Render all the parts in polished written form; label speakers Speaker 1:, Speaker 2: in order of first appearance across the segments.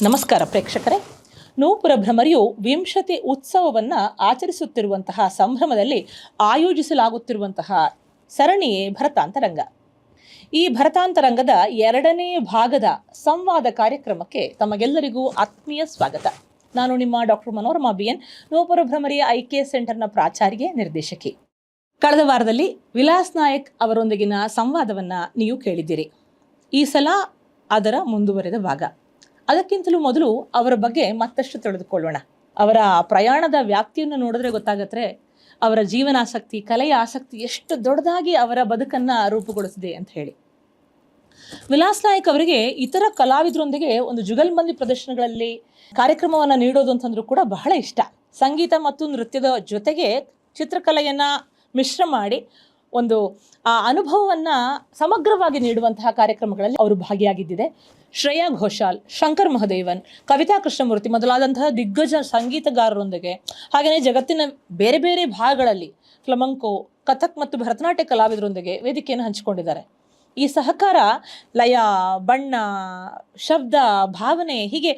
Speaker 1: ನಮಸ್ಕಾರ ಪ್ರೇಕ್ಷಕರೇ. ನೂಪುರ ಭ್ರಮರಿಯು ವಿಂಶತಿ ಉತ್ಸವವನ್ನು ಆಚರಿಸುತ್ತಿರುವಂತಹ ಸಂಭ್ರಮದಲ್ಲಿ ಆಯೋಜಿಸಲಾಗುತ್ತಿರುವಂತಹ ಸರಣಿಯೇ ಭರತಾಂತರಂಗ. ಈ ಭರತಾಂತರಂಗದ 2ನೇ ಭಾಗದ ಸಂವಾದ ಕಾರ್ಯಕ್ರಮಕ್ಕೆ ತಮಗೆಲ್ಲರಿಗೂ ಆತ್ಮೀಯ ಸ್ವಾಗತ. ನಾನು ನಿಮ್ಮ ಡಾಕ್ಟರ್ ಮನೋರಮಾ BN, ನೂಪುರ ಭ್ರಮರಿಯ IK ಸೆಂಟರ್ನ ಪ್ರಾಚಾರ್ಯ ನಿರ್ದೇಶಕಿ. ಕಳೆದ ವಾರದಲ್ಲಿ ವಿಲಾಸ್ ನಾಯಕ್ ಅವರೊಂದಿಗಿನ ಸಂವಾದವನ್ನು ನೀವು ಕೇಳಿದ್ದೀರಿ. ಈ ಸಲ ಅದರ ಮುಂದುವರೆದ ಭಾಗ. ಅದಕ್ಕಿಂತಲೂ ಮೊದಲು ಅವರ ಬಗ್ಗೆ ಮತ್ತಷ್ಟು ತಿಳಿದುಕೊಳ್ಳೋಣ. ಅವರ ಪ್ರಯಾಣದ ವ್ಯಾಪ್ತಿಯನ್ನು ನೋಡಿದ್ರೆ ಗೊತ್ತಾಗತ್ತೆ ಅವರ ಜೀವನಾಸಕ್ತಿ, ಕಲೆಯ ಆಸಕ್ತಿ ಎಷ್ಟು ದೊಡ್ಡದಾಗಿ ಅವರ ಬದುಕನ್ನು ರೂಪುಗೊಳಿಸಿದೆ ಅಂತ ಹೇಳಿ. ವಿಲಾಸ್ ನಾಯಕ್ ಅವರಿಗೆ ಇತರ ಕಲಾವಿದರೊಂದಿಗೆ ಒಂದು ಜುಗಲ್ಬಂದಿ ಪ್ರದರ್ಶನಗಳಲ್ಲಿ ಕಾರ್ಯಕ್ರಮವನ್ನು ನೀಡೋದು ಅಂತಂದ್ರೂ ಕೂಡ ಬಹಳ ಇಷ್ಟ. ಸಂಗೀತ ಮತ್ತು ನೃತ್ಯದ ಜೊತೆಗೆ ಚಿತ್ರಕಲೆಯನ್ನು ಮಿಶ್ರ ಮಾಡಿ ಒಂದು ಆ ಅನುಭವವನ್ನು ಸಮಗ್ರವಾಗಿ ನೀಡುವಂತಹ ಕಾರ್ಯಕ್ರಮಗಳಲ್ಲಿ ಅವರು ಭಾಗಿಯಾಗಿದ್ದಿದೆ. ಶ್ರೇಯಾ ಘೋಷಾಲ್, ಶಂಕರ್ ಮಹದೇವನ್, ಕವಿತಾ ಕೃಷ್ಣಮೂರ್ತಿ ಮೊದಲಾದಂತಹ ದಿಗ್ಗಜ ಸಂಗೀತಗಾರರೊಂದಿಗೆ, ಹಾಗೆಯೇ ಜಗತ್ತಿನ ಬೇರೆ ಬೇರೆ ಭಾಗಗಳಲ್ಲಿ ಫ್ಲಮಂಕೋ, ಕಥಕ್ ಮತ್ತು ಭರತನಾಟ್ಯ ಕಲಾವಿದರೊಂದಿಗೆ ವೇದಿಕೆಯನ್ನು ಹಂಚಿಕೊಂಡಿದ್ದಾರೆ. ಈ ಸಹಕಾರ ಲಯ, ಬಣ್ಣ, ಶಬ್ದ, ಭಾವನೆ ಹೀಗೆ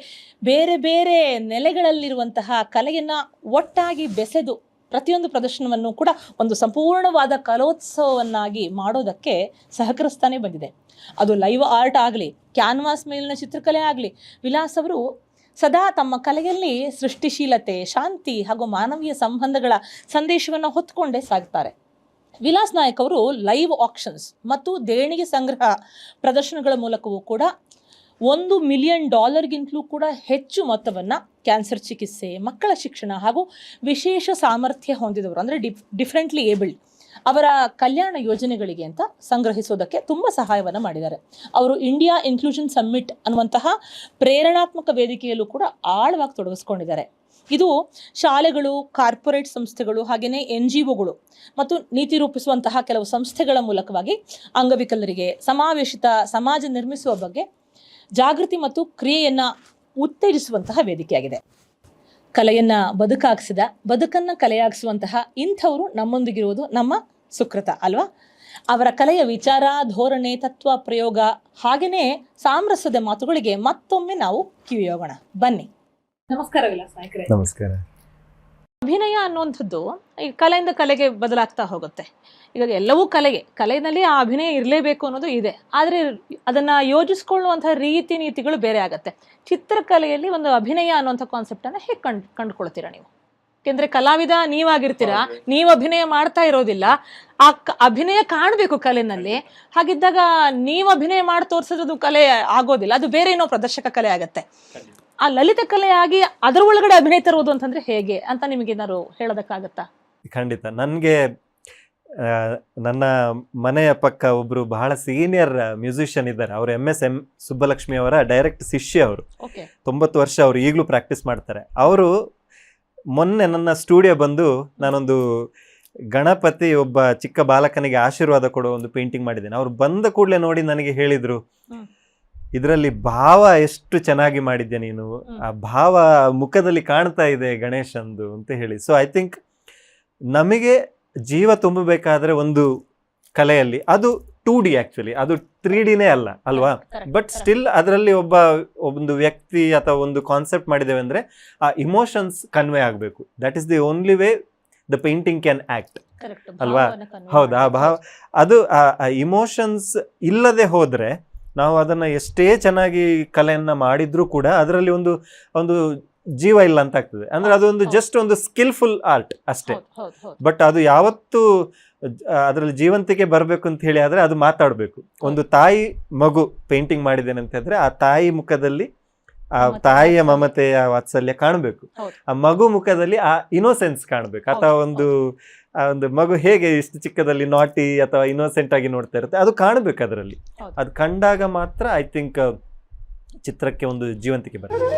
Speaker 1: ಬೇರೆ ಬೇರೆ ನೆಲೆಗಳಲ್ಲಿರುವಂತಹ ಕಲೆಯನ್ನು ಒಟ್ಟಾಗಿ ಬೆಸೆದು ಪ್ರತಿಯೊಂದು ಪ್ರದರ್ಶನವನ್ನು ಕೂಡ ಒಂದು ಸಂಪೂರ್ಣವಾದ ಕಲೋತ್ಸವವನ್ನಾಗಿ ಮಾಡೋದಕ್ಕೆ ಸಹಕರಿಸ್ತಾನೆ ಬಂದಿದೆ. ಅದು ಲೈವ್ ಆರ್ಟ್ ಆಗಲಿ, ಕ್ಯಾನ್ವಾಸ್ ಮೇಲಿನ ಚಿತ್ರಕಲೆ ಆಗಲಿ, ವಿಲಾಸ್ ಅವರು ಸದಾ ತಮ್ಮ ಕಲೆಯಲ್ಲಿ ಸೃಷ್ಟಿಶೀಲತೆ, ಶಾಂತಿ ಹಾಗೂ ಮಾನವೀಯ ಸಂಬಂಧಗಳ ಸಂದೇಶವನ್ನು ಹೊತ್ತುಕೊಂಡೇ ಸಾಗ್ತಾರೆ. ವಿಲಾಸ್ ನಾಯಕ್ ಅವರು ಲೈವ್ ಆಕ್ಷನ್ಸ್ ಮತ್ತು ದೇಣಿಗೆ ಸಂಗ್ರಹ ಪ್ರದರ್ಶನಗಳ ಮೂಲಕವೂ ಕೂಡ $1 ಮಿಲಿಯನ್ ಕೂಡ ಹೆಚ್ಚು ಮೊತ್ತವನ್ನು ಕ್ಯಾನ್ಸರ್ ಚಿಕಿತ್ಸೆ, ಮಕ್ಕಳ ಶಿಕ್ಷಣ ಹಾಗೂ ವಿಶೇಷ ಸಾಮರ್ಥ್ಯ ಹೊಂದಿದವರು ಅಂದರೆ ಡಿಫ್ರೆಂಟ್ಲಿ ಏಬಲ್ಡ್ ಅವರ ಕಲ್ಯಾಣ ಯೋಜನೆಗಳಿಗೆ ಅಂತ ಸಂಗ್ರಹಿಸೋದಕ್ಕೆ ತುಂಬ ಸಹಾಯವನ್ನು ಮಾಡಿದ್ದಾರೆ. ಅವರು ಇಂಡಿಯಾ ಇನ್ಕ್ಲೂಷನ್ ಸಮ್ಮಿಟ್ ಅನ್ನುವಂತಹ ಪ್ರೇರಣಾತ್ಮಕ ವೇದಿಕೆಯಲ್ಲೂ ಕೂಡ ಆಳವಾಗಿ ತೊಡಗಿಸ್ಕೊಂಡಿದ್ದಾರೆ. ಇದು ಶಾಲೆಗಳು, ಕಾರ್ಪೊರೇಟ್ ಸಂಸ್ಥೆಗಳು, ಹಾಗೆಯೇ NGOಗಳು ಮತ್ತು ನೀತಿ ರೂಪಿಸುವಂತಹ ಕೆಲವು ಸಂಸ್ಥೆಗಳ ಮೂಲಕವಾಗಿ ಅಂಗವಿಕಲರಿಗೆ ಸಮಾವೇಶಿತ ಸಮಾಜ ನಿರ್ಮಿಸುವ ಬಗ್ಗೆ ಜಾಗೃತಿ ಮತ್ತು ಕ್ರಿಯೆಯನ್ನು ಉತ್ತೇಜಿಸುವಂತಹ ವೇದಿಕೆಯಾಗಿದೆ. ಕಲೆಯನ್ನು ಬದುಕಾಗಿಸಿದ, ಬದುಕನ್ನು ಕಲೆಯಾಗಿಸುವಂತಹ ಇಂಥವರು ನಮ್ಮೊಂದಿಗಿರುವುದು ನಮ್ಮ ಸುಕೃತ ಅಲ್ವಾ? ಅವರ ಕಲೆಯ ವಿಚಾರ, ಧೋರಣೆ, ತತ್ವ, ಪ್ರಯೋಗ ಹಾಗೆಯೇ ಸಾಮರಸ್ಯದ ಮಾತುಗಳಿಗೆ ಮತ್ತೊಮ್ಮೆ ನಾವು ಕಿವಿಯೋಗೋಣ. ಬನ್ನಿ. ನಮಸ್ಕಾರ ವಿಲಾಸ್ ನಾಯ್ಕರೇ.
Speaker 2: ನಮಸ್ಕಾರ.
Speaker 1: ಅಭಿನಯ ಅನ್ನುವಂಥದ್ದು ಈ ಕಲೆಯಿಂದ ಕಲೆಗೆ ಬದಲಾಗ್ತಾ ಹೋಗುತ್ತೆ. ಈಗ ಎಲ್ಲವೂ ಕಲೆಯಲ್ಲಿ ಆ ಅಭಿನಯ ಇರಲೇಬೇಕು ಅನ್ನೋದು ಇದೆ. ಆದರೆ ಅದನ್ನು ಯೋಜಿಸ್ಕೊಳ್ಳುವಂಥ ರೀತಿ ನೀತಿಗಳು ಬೇರೆ ಆಗುತ್ತೆ. ಚಿತ್ರಕಲೆಯಲ್ಲಿ ಒಂದು ಅಭಿನಯ ಅನ್ನುವಂಥ ಕಾನ್ಸೆಪ್ಟನ್ನು ಹೇಗೆ ಕಂಡುಕೊಳ್ತೀರಾ ನೀವು? ಯಾಕೆಂದರೆ ಕಲಾವಿದ ನೀವಾಗಿರ್ತೀರಾ, ನೀವು ಅಭಿನಯ ಮಾಡ್ತಾ ಇರೋದಿಲ್ಲ, ಆ ಅಭಿನಯ ಕಾಣಬೇಕು ಕಲೆನಲ್ಲಿ. ಹಾಗಿದ್ದಾಗ ನೀವು ಅಭಿನಯ ಮಾಡಿ ತೋರಿಸೋದು ಕಲೆ ಆಗೋದಿಲ್ಲ, ಅದು ಬೇರೆ ಏನೋ ಪ್ರದರ್ಶಕ ಕಲೆ ಆಗುತ್ತೆ. ಆ ಲಲಿತ ಕಲೆಯಾಗಿ ಅದರ ಒಳಗಡೆ ಅಭಿನಯ ತರುವುದು ಅಂತಂದ್ರೆ ಹೇಗೆ ಅಂತ ನಿಮಗೇನಾದ್ರು ಹೇಳೋದಕ್ಕಾಗತ್ತಾ?
Speaker 2: ಖಂಡಿತ. ನನಗೆ ನನ್ನ ಮನೆಯ ಪಕ್ಕ ಒಬ್ರು ಬಹಳ ಸೀನಿಯರ್ ಮ್ಯೂಸಿಷಿಯನ್ ಇದ್ದಾರೆ. ಅವರು MS ಸುಬ್ಬಲಕ್ಷ್ಮಿ ಅವರ ಡೈರೆಕ್ಟ್ ಶಿಷ್ಯ. ಅವರು 90 ವರ್ಷ, ಅವರು ಈಗಲೂ ಪ್ರಾಕ್ಟೀಸ್ ಮಾಡ್ತಾರೆ. ಅವರು ಮೊನ್ನೆ ನನ್ನ ಸ್ಟುಡಿಯೋ ಬಂದು ನಾನೊಂದು ಗಣಪತಿ ಒಬ್ಬ ಚಿಕ್ಕ ಬಾಲಕನಿಗೆ ಆಶೀರ್ವಾದ ಕೊಡೋ ಒಂದು ಪೇಂಟಿಂಗ್ ಮಾಡಿದ್ದೇನೆ. ಅವ್ರು ಬಂದ ಕೂಡಲೇ ನೋಡಿ ನನಗೆ ಹೇಳಿದ್ರು, ಇದರಲ್ಲಿ ಭಾವ ಎಷ್ಟು ಚೆನ್ನಾಗಿ ಮಾಡಿದ್ದೆ ನೀನು, ಆ ಭಾವ ಮುಖದಲ್ಲಿ ಕಾಣ್ತಾ ಇದೆ ಗಣೇಶಂದು ಅಂತ ಹೇಳಿ. ಸೊ ಐ ಥಿಂಕ್ ನಮಗೆ ಜೀವ ತುಂಬಬೇಕಾದ್ರೆ ಒಂದು ಕಲೆಯಲ್ಲಿ ಅದು 2D ಆ್ಯಕ್ಚುಲಿ, ಅದು 3Dನೇ ಅಲ್ವಾ? ಬಟ್ ಸ್ಟಿಲ್ ಅದರಲ್ಲಿ ಒಂದು ವ್ಯಕ್ತಿ ಅಥವಾ ಒಂದು ಕಾನ್ಸೆಪ್ಟ್ ಮಾಡಿದ್ದೇವೆ ಅಂದರೆ ಆ ಇಮೋಷನ್ಸ್ ಕನ್ವೆ ಆಗಬೇಕು. That is the only way the painting can act ಅಲ್ವಾ? ಹೌದು, ಆ ಭಾವ, ಅದು ಆ ಇಮೋಷನ್ಸ್ ಇಲ್ಲದೆ ಹೋದರೆ ನಾವು ಅದನ್ನು ಎಷ್ಟೇ ಚೆನ್ನಾಗಿ ಕಲೆಯನ್ನು ಮಾಡಿದ್ರೂ ಕೂಡ ಅದರಲ್ಲಿ ಒಂದು ಜೀವ ಇಲ್ಲ ಅಂತ ಆಗ್ತದೆ. ಅಂದರೆ ಅದೊಂದು ಜಸ್ಟ್ ಒಂದು ಸ್ಕಿಲ್ಫುಲ್ ಆರ್ಟ್ ಅಷ್ಟೇ. ಬಟ್ ಅದು ಯಾವತ್ತೂ ಅದರಲ್ಲಿ ಜೀವಂತಿಕೆ ಬರಬೇಕು ಅಂತ ಹೇಳಿ ಆದರೆ ಅದು ಮಾತಾಡಬೇಕು. ಒಂದು ತಾಯಿ ಮಗು ಪೇಂಟಿಂಗ್ ಮಾಡಿದ್ದೇನೆ ಅಂತ ಹೇಳಿದ್ರೆ ಆ ತಾಯಿ ಮುಖದಲ್ಲಿ ಆ ತಾಯಿಯ ಮಮತೆಯ ವಾತ್ಸಲ್ಯ ಕಾಣಬೇಕು, ಆ ಮಗು ಮುಖದಲ್ಲಿ ಆ ಇನೋಸೆನ್ಸ್ ಕಾಣಬೇಕು. ಅಥವಾ ಒಂದು ಮಗು ಹೇಗೆ ಇಷ್ಟು ಚಿಕ್ಕದಲ್ಲಿ ನಾಟಿ ಅಥವಾ ಇನ್ನೋಸೆಂಟ್ ಆಗಿ ನೋಡ್ತಾ ಇರುತ್ತೆ, ಅದು ಕಾಣಬೇಕು ಅದರಲ್ಲಿ. ಅದು ಕಂಡಾಗ ಮಾತ್ರ ಐ ಥಿಂಕ್ ಚಿತ್ರಕ್ಕೆ ಒಂದು ಜೀವಂತಿಕೆ ಬರುತ್ತೆ.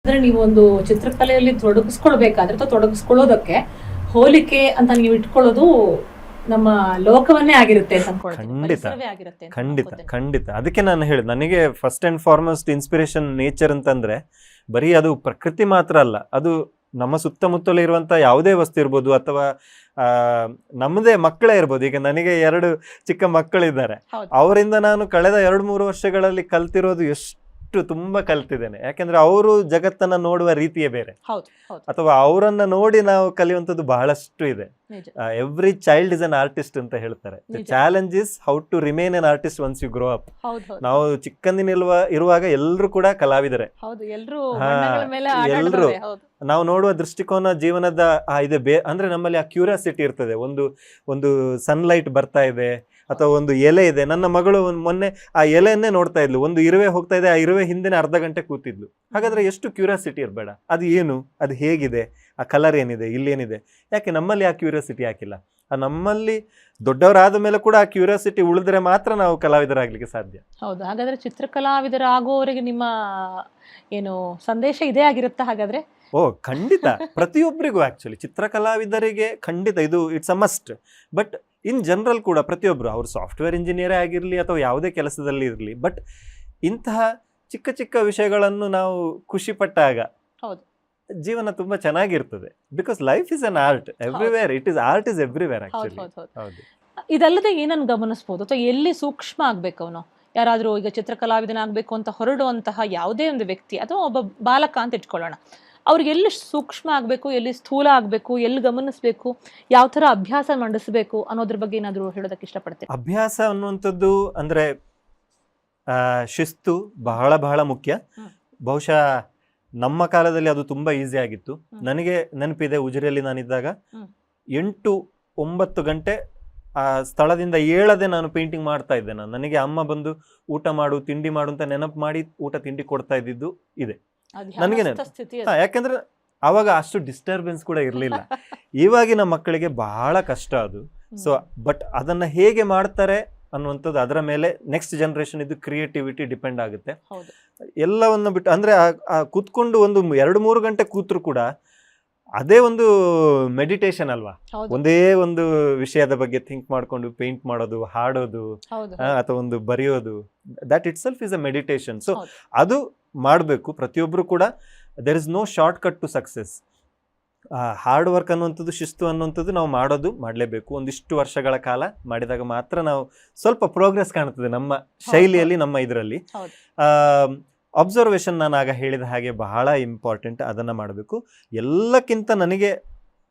Speaker 1: ಅಂದ್ರೆ ನೀವು ಒಂದು ಚಿತ್ರಕಲೆಯಲ್ಲಿ ತೊಡಗಿಸ್ಕೊಳ್ಬೇಕಾದ್ರೆ ಅಥವಾ ತೊಡಗಿಸ್ಕೊಳ್ಳೋದಕ್ಕೆ ಹೋಲಿಕೆ ಅಂತ ನೀವು ಇಟ್ಕೊಳ್ಳೋದು ನಮ್ಮ ಲೋಕವನ್ನೇ ಆಗಿರುತ್ತೆ ಅಂತ ಅನ್ಕೊಳ್ತೀನಿ.
Speaker 2: ಖಂಡಿತ
Speaker 1: ಪರಿಸರವೇ ಆಗಿರುತ್ತೆ ಅಂತ
Speaker 2: ಖಂಡಿತ
Speaker 1: ಅನ್ಕೋತೀನಿ.
Speaker 2: ಖಂಡಿತ ಅದಕ್ಕೆ ನಾನು ಹೇಳಿದ್ ನನಗೆ first and foremost inspiration nature ಅಂತಂದ್ರೆ ಬರೀ ಅದು ಪ್ರಕೃತಿ ಮಾತ್ರ ಅಲ್ಲ, ಅದು ನಮ್ಮ ಸುತ್ತಮುತ್ತಲೇ ಇರುವಂತ ಯಾವುದೇ ವಸ್ತು ಇರ್ಬೋದು ಅಥವಾ ನಮ್ಮದೇ ಮಕ್ಕಳೇ ಇರ್ಬೋದು. ಈಗ ನನಗೆ 2 ಚಿಕ್ಕ ಮಕ್ಕಳಿದ್ದಾರೆ,
Speaker 1: ಹೌದು.
Speaker 2: ಅವರಿಂದ ನಾನು ಕಳೆದ 2-3 ವರ್ಷಗಳಲ್ಲಿ ಕಲ್ತಿರೋದು ಎಷ್ಟು ತುಂಬಾ ಕಲ್ತಿದ್ದೇನೆ. ಯಾಕೆಂದ್ರೆ ಅವರು ಜಗತ್ತನ್ನ ನೋಡುವ ರೀತಿಯೇ ಬೇರೆ,
Speaker 1: ಹೌದು ಹೌದು
Speaker 2: ಅಥವಾ ಅವರನ್ನ ನೋಡಿ ನಾವು ಕಲಿಯುವಂಥದ್ದು ಬಹಳಷ್ಟು ಇದೆ.
Speaker 1: ನಿಜ.
Speaker 2: Every child is an artist ಅಂತ ಹೇಳ್ತಾರೆ.
Speaker 1: ನಿಜ.
Speaker 2: Challenge is how to remain an artist once you grow up.
Speaker 1: ಹೌದು ಹೌದು
Speaker 2: ನಾವು ಇರುವಾಗ ಎಲ್ಲರೂ ಕೂಡ ಕಲಾವಿದರೆ.
Speaker 1: ಹೌದು ಎಲ್ರೂ
Speaker 2: ಹಾ,
Speaker 1: ಬಣ್ಣಗಳ ಮೇಲೆ
Speaker 2: ಎಲ್ರೂ.
Speaker 1: ಆಟಾಡ್ತಾರೆ. ಹೌದು
Speaker 2: ನಾವು ನೋಡುವ ದೃಷ್ಟಿಕೋನ ಜೀವನದ ಇದೆ ಅಂದ್ರೆ ನಮ್ಮಲ್ಲಿ ಆ ಕ್ಯೂರಿಯಾಸಿಟಿ ಇರ್ತದೆ. ಒಂದು ಸನ್ಲೈಟ್ ಬರ್ತಾ ಇದೆ ಅಥವಾ ಒಂದು ಎಲೆ ಇದೆ. ನನ್ನ ಮಗಳು ಮೊನ್ನೆ ಆ ಎಲೆಯನ್ನೇ ನೋಡ್ತಾ ಇದ್ಲು, ಒಂದು ಇರುವೆ ಹೋಗ್ತಾ ಇದೆ, ಆ ಇರುವೆ ಹಿಂದೆ ಅರ್ಧ ಗಂಟೆ ಕೂತಿದ್ಲು. ಹಾಗಾದ್ರೆ ಎಷ್ಟು ಕ್ಯೂರಿಯಾಸಿಟಿ ಇರಬೇಡ, ಅದು ಏನು, ಅದು ಹೇಗಿದೆ, ಆ ಕಲರ್ ಏನಿದೆ, ಇಲ್ಲೇನಿದೆ, ಯಾಕೆ ನಮ್ಮಲ್ಲಿ ಆ ಕ್ಯೂರಿಯಾಸಿಟಿ ಯಾಕಿಲ್ಲ? ಆ ನಮ್ಮಲ್ಲಿ ದೊಡ್ಡವರಾದ ಮೇಲೆ ಕೂಡ ಆ ಕ್ಯೂರಿಯಾಸಿಟಿ ಉಳಿದ್ರೆ ಮಾತ್ರ ನಾವು ಕಲಾವಿದರಾಗ್ಲಿಕ್ಕೆ ಸಾಧ್ಯ.
Speaker 1: ಹೌದು. ಹಾಗಾದ್ರೆ ಚಿತ್ರಕಲಾವಿದರಾಗುವವರಿಗೆ ನಿಮ್ಮ ಏನು ಸಂದೇಶ ಇದೇ ಆಗಿರುತ್ತಾ ಹಾಗಾದ್ರೆ?
Speaker 2: ಓ ಖಂಡಿತ, ಪ್ರತಿಯೊಬ್ಬರಿಗೂ ಆಕ್ಚುಲಿ ಚಿತ್ರಕಲಾವಿದರಿಗೆ ಖಂಡಿತ ಇದು it's a must. But in general ಕೂಡ ಪ್ರತಿಯೊಬ್ಬರು ಅವ್ರು ಸಾಫ್ಟ್ವೇರ್ ಇಂಜಿನಿಯರೇ ಆಗಿರಲಿ ಅಥವಾ ಯಾವುದೇ ಕೆಲಸದಲ್ಲಿ ಇರಲಿ, ಬಟ್ ಇಂತಹ ಚಿಕ್ಕ ಚಿಕ್ಕ ವಿಷಯಗಳನ್ನು ನಾವು ಖುಷಿ ಪಟ್ಟಾಗ
Speaker 1: ಹೌದು.
Speaker 2: ಜೀವನ ತುಂಬಾ ಚೆನ್ನಾಗಿರ್ತದೆ. Because life is an art everywhere, art is everywhere actually. ಹೌದು.
Speaker 1: ಇದಲ್ಲದೆ ಏನನ್ನು ಗಮನಿಸಬಹುದು ಅಥವಾ ಎಲ್ಲಿ ಸೂಕ್ಷ್ಮ ಆಗ್ಬೇಕು ಅವನು? ಯಾರಾದ್ರೂ ಈಗ ಚಿತ್ರಕಲಾವಿದನಾಗಬೇಕು ಅಂತ ಹೊರಡುವಂತಹ ಯಾವುದೇ ಒಂದು ವ್ಯಕ್ತಿ ಅಥವಾ ಒಬ್ಬ ಬಾಲಕ ಅಂತ ಇಟ್ಕೊಳ್ಳೋಣ, ಅವ್ರಿಗೆ ಎಲ್ಲಿ ಸೂಕ್ಷ್ಮ ಆಗಬೇಕು, ಎಲ್ಲಿ ಸ್ಥೂಲ ಆಗಬೇಕು, ಎಲ್ಲಿ ಗಮನಿಸಬೇಕು, ಯಾವ ಥರ ಅಭ್ಯಾಸ ಮಂಡಿಸಬೇಕು ಅನ್ನೋದ್ರ ಬಗ್ಗೆ ಏನಾದರೂ ಹೇಳೋದಕ್ಕೆ ಇಷ್ಟಪಡ್ತೀನಿ.
Speaker 2: ಅಭ್ಯಾಸ ಅನ್ನುವಂಥದ್ದು ಅಂದ್ರೆ ಶಿಸ್ತು ಬಹಳ ಬಹಳ ಮುಖ್ಯ. ಬಹುಶಃ ನಮ್ಮ ಕಾಲದಲ್ಲಿ ಅದು ತುಂಬಾ ಈಸಿ ಆಗಿತ್ತು. ನನಗೆ ನೆನಪಿದೆ, ಉಜಿರೆಯಲ್ಲಿ ನಾನಿದ್ದಾಗ 8-9 ಗಂಟೆ ಆ ಸ್ಥಳದಿಂದ ಏಳದೆ ನಾನು ಪೇಂಟಿಂಗ್ ಮಾಡ್ತಾ ಇದ್ದೆ. ನನಗೆ ಅಮ್ಮ ಬಂದು ಊಟ ಮಾಡು, ತಿಂಡಿ ಮಾಡು ಅಂತ ನೆನಪು ಮಾಡಿ ಊಟ ತಿಂಡಿ ಕೊಡ್ತಾ ಇದ್ದಿದ್ದು ಇದೆ ನನಗೆ. ಯಾಕಂದ್ರೆ ಅವಾಗ ಅಷ್ಟು ಡಿಸ್ಟರ್ಬೆನ್ಸ್ ಕೂಡ ಇರಲಿಲ್ಲ. ಇವಾಗಿನ ಮಕ್ಕಳಿಗೆ ಬಹಳ ಕಷ್ಟ ಅದು. ಸೊ ಬಟ್ ಅದನ್ನ ಹೇಗೆ ಮಾಡ್ತಾರೆ ಅನ್ನುವಂಥದ್ದು ಅದರ ಮೇಲೆ ನೆಕ್ಸ್ಟ್ ಜನರೇಷನ್ ಇದು ಕ್ರಿಯೇಟಿವಿಟಿ ಡಿಪೆಂಡ್ ಆಗುತ್ತೆ. ಎಲ್ಲವನ್ನು ಬಿಟ್ಟು ಅಂದ್ರೆ ಕೂತ್ಕೊಂಡು ಒಂದು 2-3 ಗಂಟೆ ಕೂತ್ರು ಕೂಡ ಅದೇ ಒಂದು ಮೆಡಿಟೇಷನ್ ಅಲ್ವಾ. ಒಂದೇ ಒಂದು ವಿಷಯದ ಬಗ್ಗೆ ಥಿಂಕ್ ಮಾಡ್ಕೊಂಡು ಪೇಂಟ್ ಮಾಡೋದು, ಹಾಡೋದು ಅಥವಾ ಒಂದು ಬರೆಯೋದು, that itself is a meditation. So ಅದು ಮಾಡಬೇಕು ಪ್ರತಿಯೊಬ್ರು ಕೂಡ. There is no shortcut to success. Hard work ಅನ್ನುವಂಥದ್ದು, ಶಿಸ್ತು ಅನ್ನುವಂಥದ್ದು ನಾವು ಮಾಡಲೇಬೇಕು. ಒಂದಿಷ್ಟು ವರ್ಷಗಳ ಕಾಲ ಮಾಡಿದಾಗ ಮಾತ್ರ ನಾವು ಸ್ವಲ್ಪ ಪ್ರೋಗ್ರೆಸ್ ಕಾಣ್ತದೆ ನಮ್ಮ ಶೈಲಿಯಲ್ಲಿ, ನಮ್ಮ ಇದರಲ್ಲಿ. ಅಬ್ಸರ್ವೇಷನ್ ನಾನು ಆಗ ಹೇಳಿದ ಹಾಗೆ ಬಹಳ ಇಂಪಾರ್ಟೆಂಟ್, ಅದನ್ನು ಮಾಡಬೇಕು. ಎಲ್ಲಕ್ಕಿಂತ ನನಗೆ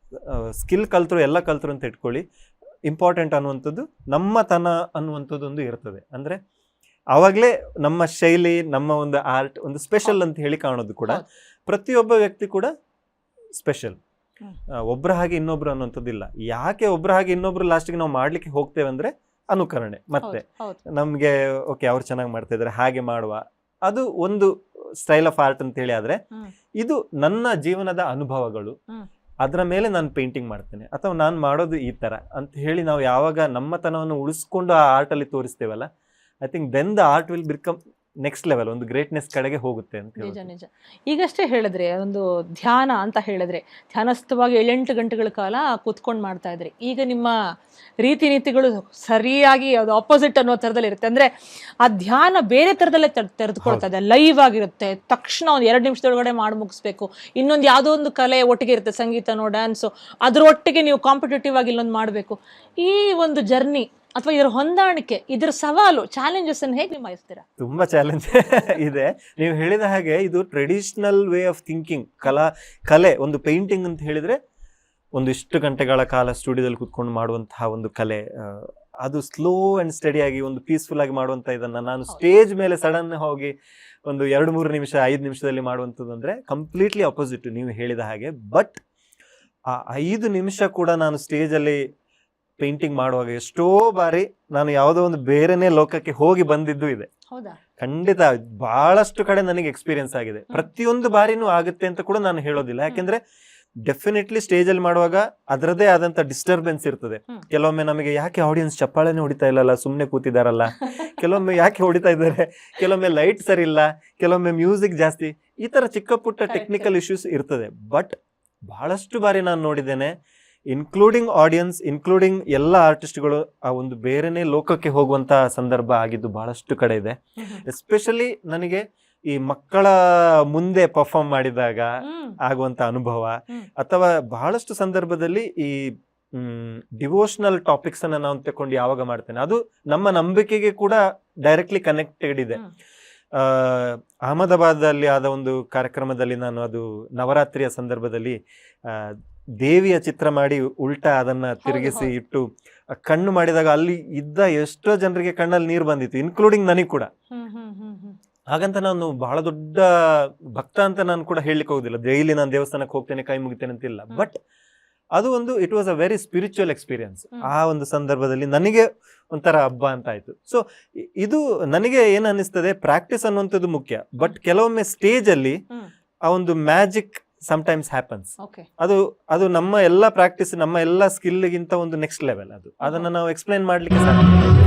Speaker 2: ಸ್ಕಿಲ್ ಕಲ್ತರು ಎಲ್ಲ ಕಲ್ತರು ಅಂತ ಇಟ್ಕೊಳ್ಳಿ, ಇಂಪಾರ್ಟೆಂಟ್ ಅನ್ನುವಂಥದ್ದು ನಮ್ಮತನ ಅನ್ನುವಂಥದ್ದು ಒಂದು ಇರ್ತದೆ. ಅಂದರೆ ಆವಾಗಲೇ ನಮ್ಮ ಶೈಲಿ, ನಮ್ಮ ಒಂದು ಆರ್ಟ್ ಒಂದು ಸ್ಪೆಷಲ್ ಅಂತ ಹೇಳಿ ಕಾಣೋದು ಕೂಡ. ಪ್ರತಿಯೊಬ್ಬ ವ್ಯಕ್ತಿ ಕೂಡ ಸ್ಪೆಷಲ್, ಒಬ್ಬರ ಹಾಗೆ ಇನ್ನೊಬ್ರು ಅನ್ನುವಂಥದ್ದಿಲ್ಲ. ಯಾಕೆ ಒಬ್ಬರ ಹಾಗೆ ಇನ್ನೊಬ್ರು ಲಾಸ್ಟಿಗೆ ನಾವು ಮಾಡ್ಲಿಕ್ಕೆ ಹೋಗ್ತೇವೆ ಅಂದರೆ ಅನುಕರಣೆ. ಮತ್ತೆ ನಮಗೆ ಓಕೆ ಅವ್ರು ಚೆನ್ನಾಗಿ ಮಾಡ್ತಾ ಇದ್ದಾರೆ ಹಾಗೆ ಮಾಡುವ, ಅದು ಒಂದು ಸ್ಟೈಲ್ ಆಫ್ ಆರ್ಟ್ ಅಂತ ಹೇಳಿ. ಆದ್ರೆ ಇದು ನನ್ನ ಜೀವನದ ಅನುಭವಗಳು, ಅದರ ಮೇಲೆ ನಾನು ಪೇಂಟಿಂಗ್ ಮಾಡ್ತೇನೆ ಅಥವಾ ನಾನು ಮಾಡೋದು ಈ ತರ ಅಂತ ಹೇಳಿ ನಾವು ಯಾವಾಗ ನಮ್ಮತನವನ್ನು ಉಳಿಸ್ಕೊಂಡು ಆ ಆರ್ಟ್ ಅಲ್ಲಿ ತೋರಿಸ್ತೇವಲ್ಲ, I think then the art will become next level, ಒಂದು ಗ್ರೇಟ್ನೆಸ್ ಕಡೆಗೆ ಹೋಗುತ್ತೆ ಅಂತ.
Speaker 1: ನಿಜ. ಈಗಷ್ಟೇ ಹೇಳಿದ್ರೆ ಒಂದು ಧ್ಯಾನ ಅಂತ ಹೇಳಿದ್ರೆ ಧ್ಯಾನಸ್ಥವಾಗಿ 7-8 ಗಂಟೆಗಳ ಕಾಲ ಕೂತ್ಕೊಂಡು ಮಾಡ್ತಾ ಇದ್ರಿ. ಈಗ ನಿಮ್ಮ ರೀತಿ ನೀತಿಗಳು ಸರಿಯಾಗಿ ಅದು ಆಪೋಸಿಟ್ ಅನ್ನೋ ಥರದಲ್ಲಿ ಇರುತ್ತೆ. ಅಂದ್ರೆ ಆ ಧ್ಯಾನ ಬೇರೆ ಥರದಲ್ಲೇ ತೆರೆದುಕೊಳ್ತಾ ಇದೆ, ಲೈವ್ ಆಗಿರುತ್ತೆ. ತಕ್ಷಣ ಒಂದು 2 ನಿಮಿಷದೊಳಗಡೆ ಮಾಡಿ ಮುಗಿಸ್ಬೇಕು. ಇನ್ನೊಂದು ಯಾವುದೋ ಒಂದು ಕಲೆ ಒಟ್ಟಿಗೆ ಇರುತ್ತೆ, ಸಂಗೀತನೋ ಡ್ಯಾನ್ಸು, ಅದರೊಟ್ಟಿಗೆ ನೀವು ಕಾಂಪಿಟೇಟಿವ್ ಆಗಿ ಇಲ್ಲೊಂದು ಮಾಡಬೇಕು. ಈ ಒಂದು ಜರ್ನಿ ಅಥವಾ ಇದರ ಹೊಂದಾಣಿಕೆ, ಇದರ ಸವಾಲು, ಚಾಲೆಂಜಸ್ ಅನ್ನು ಹೇಗೆ ನಿಭಾಯಿಸ್ತೀರಾ?
Speaker 2: ತುಂಬಾ ಚಾಲೆಂಜ್ ಇದೆ. ನೀವು ಹೇಳಿದ ಹಾಗೆ ಇದು ಟ್ರೆಡಿಷನಲ್ ವೇ ಆಫ್ ಥಿಂಕಿಂಗ್. ಕಲೆ ಒಂದು ಪೇಂಟಿಂಗ್ ಅಂತ ಹೇಳಿದ್ರೆ ಒಂದಿಷ್ಟು ಗಂಟೆಗಳ ಕಾಲ ಸ್ಟುಡಿಯೋದಲ್ಲಿ ಕೂತ್ಕೊಂಡು ಮಾಡುವಂತಹ ಒಂದು ಕಲೆ. ಅದು ಸ್ಲೋ ಅಂಡ್ ಸ್ಟಡಿ ಆಗಿ ಒಂದು ಪೀಸ್ಫುಲ್ ಆಗಿ ಮಾಡುವಂತ ಇದನ್ನ ನಾನು ಸ್ಟೇಜ್ ಮೇಲೆ ಸಡನ್ ಹೋಗಿ ಒಂದು 2-3 ನಿಮಿಷ 5 ನಿಮಿಷದಲ್ಲಿ ಮಾಡುವಂಥದ್ದು ಅಂದ್ರೆ ಕಂಪ್ಲೀಟ್ಲಿ ಅಪೋಸಿಟ್ ನೀವು ಹೇಳಿದ ಹಾಗೆ. ಬಟ್ ಆ 5 ನಿಮಿಷ ಕೂಡ ನಾನು ಸ್ಟೇಜಲ್ಲಿ ಪೇಂಟಿಂಗ್ ಮಾಡುವಾಗ ಎಷ್ಟೋ ಬಾರಿ ನಾನು ಯಾವುದೋ ಒಂದು ಬೇರೆನೇ ಲೋಕಕ್ಕೆ ಹೋಗಿ ಬಂದಿದ್ದು ಇದೆ. ಖಂಡಿತ ಬಹಳಷ್ಟು ಕಡೆ ನನಗೆ ಎಕ್ಸ್ಪೀರಿಯನ್ಸ್ ಆಗಿದೆ. ಪ್ರತಿಯೊಂದು ಬಾರಿನೂ ಆಗುತ್ತೆ ಅಂತ ಕೂಡ ನಾನು ಹೇಳೋದಿಲ್ಲ. ಯಾಕೆಂದ್ರೆ ಡೆಫಿನೆಟ್ಲಿ ಸ್ಟೇಜ್ ಅಲ್ಲಿ ಮಾಡುವಾಗ ಅದರದೇ ಆದಂತ ಡಿಸ್ಟರ್ಬೆನ್ಸ್ ಇರ್ತದೆ. ಕೆಲವೊಮ್ಮೆ ನಮಗೆ ಯಾಕೆ ಆಡಿಯನ್ಸ್ ಚಪ್ಪಾಳೆನೇ ಹೊಡಿತಾ ಇಲ್ಲಲ್ಲ, ಸುಮ್ಮನೆ ಕೂತಿದಾರಲ್ಲ, ಕೆಲವೊಮ್ಮೆ ಯಾಕೆ ಹೊಡಿತಾ ಇದ್ದಾರೆ, ಕೆಲವೊಮ್ಮೆ ಲೈಟ್ ಸರಿ ಇಲ್ಲ, ಕೆಲವೊಮ್ಮೆ ಮ್ಯೂಸಿಕ್ ಜಾಸ್ತಿ, ಈ ತರ ಚಿಕ್ಕ ಪುಟ್ಟ ಟೆಕ್ನಿಕಲ್ ಇಶ್ಯೂಸ್ ಇರ್ತದೆ. ಬಟ್ ಬಹಳಷ್ಟು ಬಾರಿ ನಾನು ನೋಡಿದ್ದೇನೆ, ಇನ್ಕ್ಲೂಡಿಂಗ್ ಆಡಿಯನ್ಸ್, ಇನ್ಕ್ಲೂಡಿಂಗ್ ಎಲ್ಲ ಆರ್ಟಿಸ್ಟ್ಗಳು ಆ ಒಂದು ಬೇರೆನೇ ಲೋಕಕ್ಕೆ ಹೋಗುವಂತ ಸಂದರ್ಭ ಆಗಿದ್ದು ಬಹಳಷ್ಟು ಕಡೆ ಇದೆ. ಎಸ್ಪೆಷಲಿ ನನಗೆ ಈ ಮಕ್ಕಳ ಮುಂದೆ ಪರ್ಫಾರ್ಮ್ ಮಾಡಿದಾಗ ಆಗುವಂತ ಅನುಭವ, ಅಥವಾ ಬಹಳಷ್ಟು ಸಂದರ್ಭದಲ್ಲಿ ಈ ಡಿವೋಷನಲ್ ಟಾಪಿಕ್ಸ್ ಅನ್ನ ನಾವು ತಕೊಂಡು ಯಾವಾಗ ಮಾಡ್ತೇನೆ, ಅದು ನಮ್ಮ ನಂಬಿಕೆಗೆ ಕೂಡ ಡೈರೆಕ್ಟ್ಲಿ ಕನೆಕ್ಟೆಡ್ ಇದೆ. ಅಹಮದಾಬಾದ್ ಅಲ್ಲಿ ಆದ ಒಂದು ಕಾರ್ಯಕ್ರಮದಲ್ಲಿ ನಾನು ಅದು ನವರಾತ್ರಿಯ ಸಂದರ್ಭದಲ್ಲಿ ದೇವಿಯ ಚಿತ್ರ ಮಾಡಿ ಉಲ್ಟಾ ಅದನ್ನ ತಿರುಗಿಸಿ ಇಟ್ಟು ಕಣ್ಣು ಮಾಡಿದಾಗ ಅಲ್ಲಿ ಇದ್ದ ಎಷ್ಟೋ ಜನರಿಗೆ ಕಣ್ಣಲ್ಲಿ ನೀರು ಬಂದಿತ್ತು, ಇನ್ಕ್ಲೂಡಿಂಗ್ ನನಗೆ ಕೂಡ. ಹಾಗಂತ ನಾನು ಬಹಳ ದೊಡ್ಡ ಭಕ್ತ ಅಂತ ನಾನು ಕೂಡ ಹೇಳಲಿಕ್ಕೆ ಹೋಗುದಿಲ್ಲ, ಡೈಲಿ ನಾನು ದೇವಸ್ಥಾನಕ್ಕೆ ಹೋಗ್ತೇನೆ ಕೈ ಮುಗಿತೇನೆ ಅಂತಿಲ್ಲ. ಬಟ್ ಅದು ಒಂದು it was a very spiritual experience. ಆ ಒಂದು ಸಂದರ್ಭದಲ್ಲಿ ನನಗೆ ಒಂಥರ ಹಬ್ಬ ಅಂತ ಆಯ್ತು. ಸೊ ಇದು ನನಗೆ ಏನ್ ಅನ್ನಿಸ್ತದೆ, ಪ್ರಾಕ್ಟೀಸ್ ಅನ್ನುವಂಥದ್ದು ಮುಖ್ಯ. ಬಟ್ ಕೆಲವೊಮ್ಮೆ ಸ್ಟೇಜ್ ಅಲ್ಲಿ ಆ ಒಂದು ಮ್ಯಾಜಿಕ್ ಸಮ್ಟೈಮ್ಸ್ ಹ್ಯಾಪನ್ಸ್. ಅದು ನಮ್ಮ ಎಲ್ಲ ಪ್ರಾಕ್ಟೀಸ್, ನಮ್ಮ ಎಲ್ಲ ಸ್ಕಿಲ್ಗಿಂತ ಒಂದು ನೆಕ್ಸ್ಟ್ ಲೆವೆಲ್. ಅದನ್ನ ನಾವು ಎಕ್ಸ್ಪ್ಲೈನ್ ಮಾಡ್ಲಿಕ್ಕೆ ಸಾಧ್ಯ.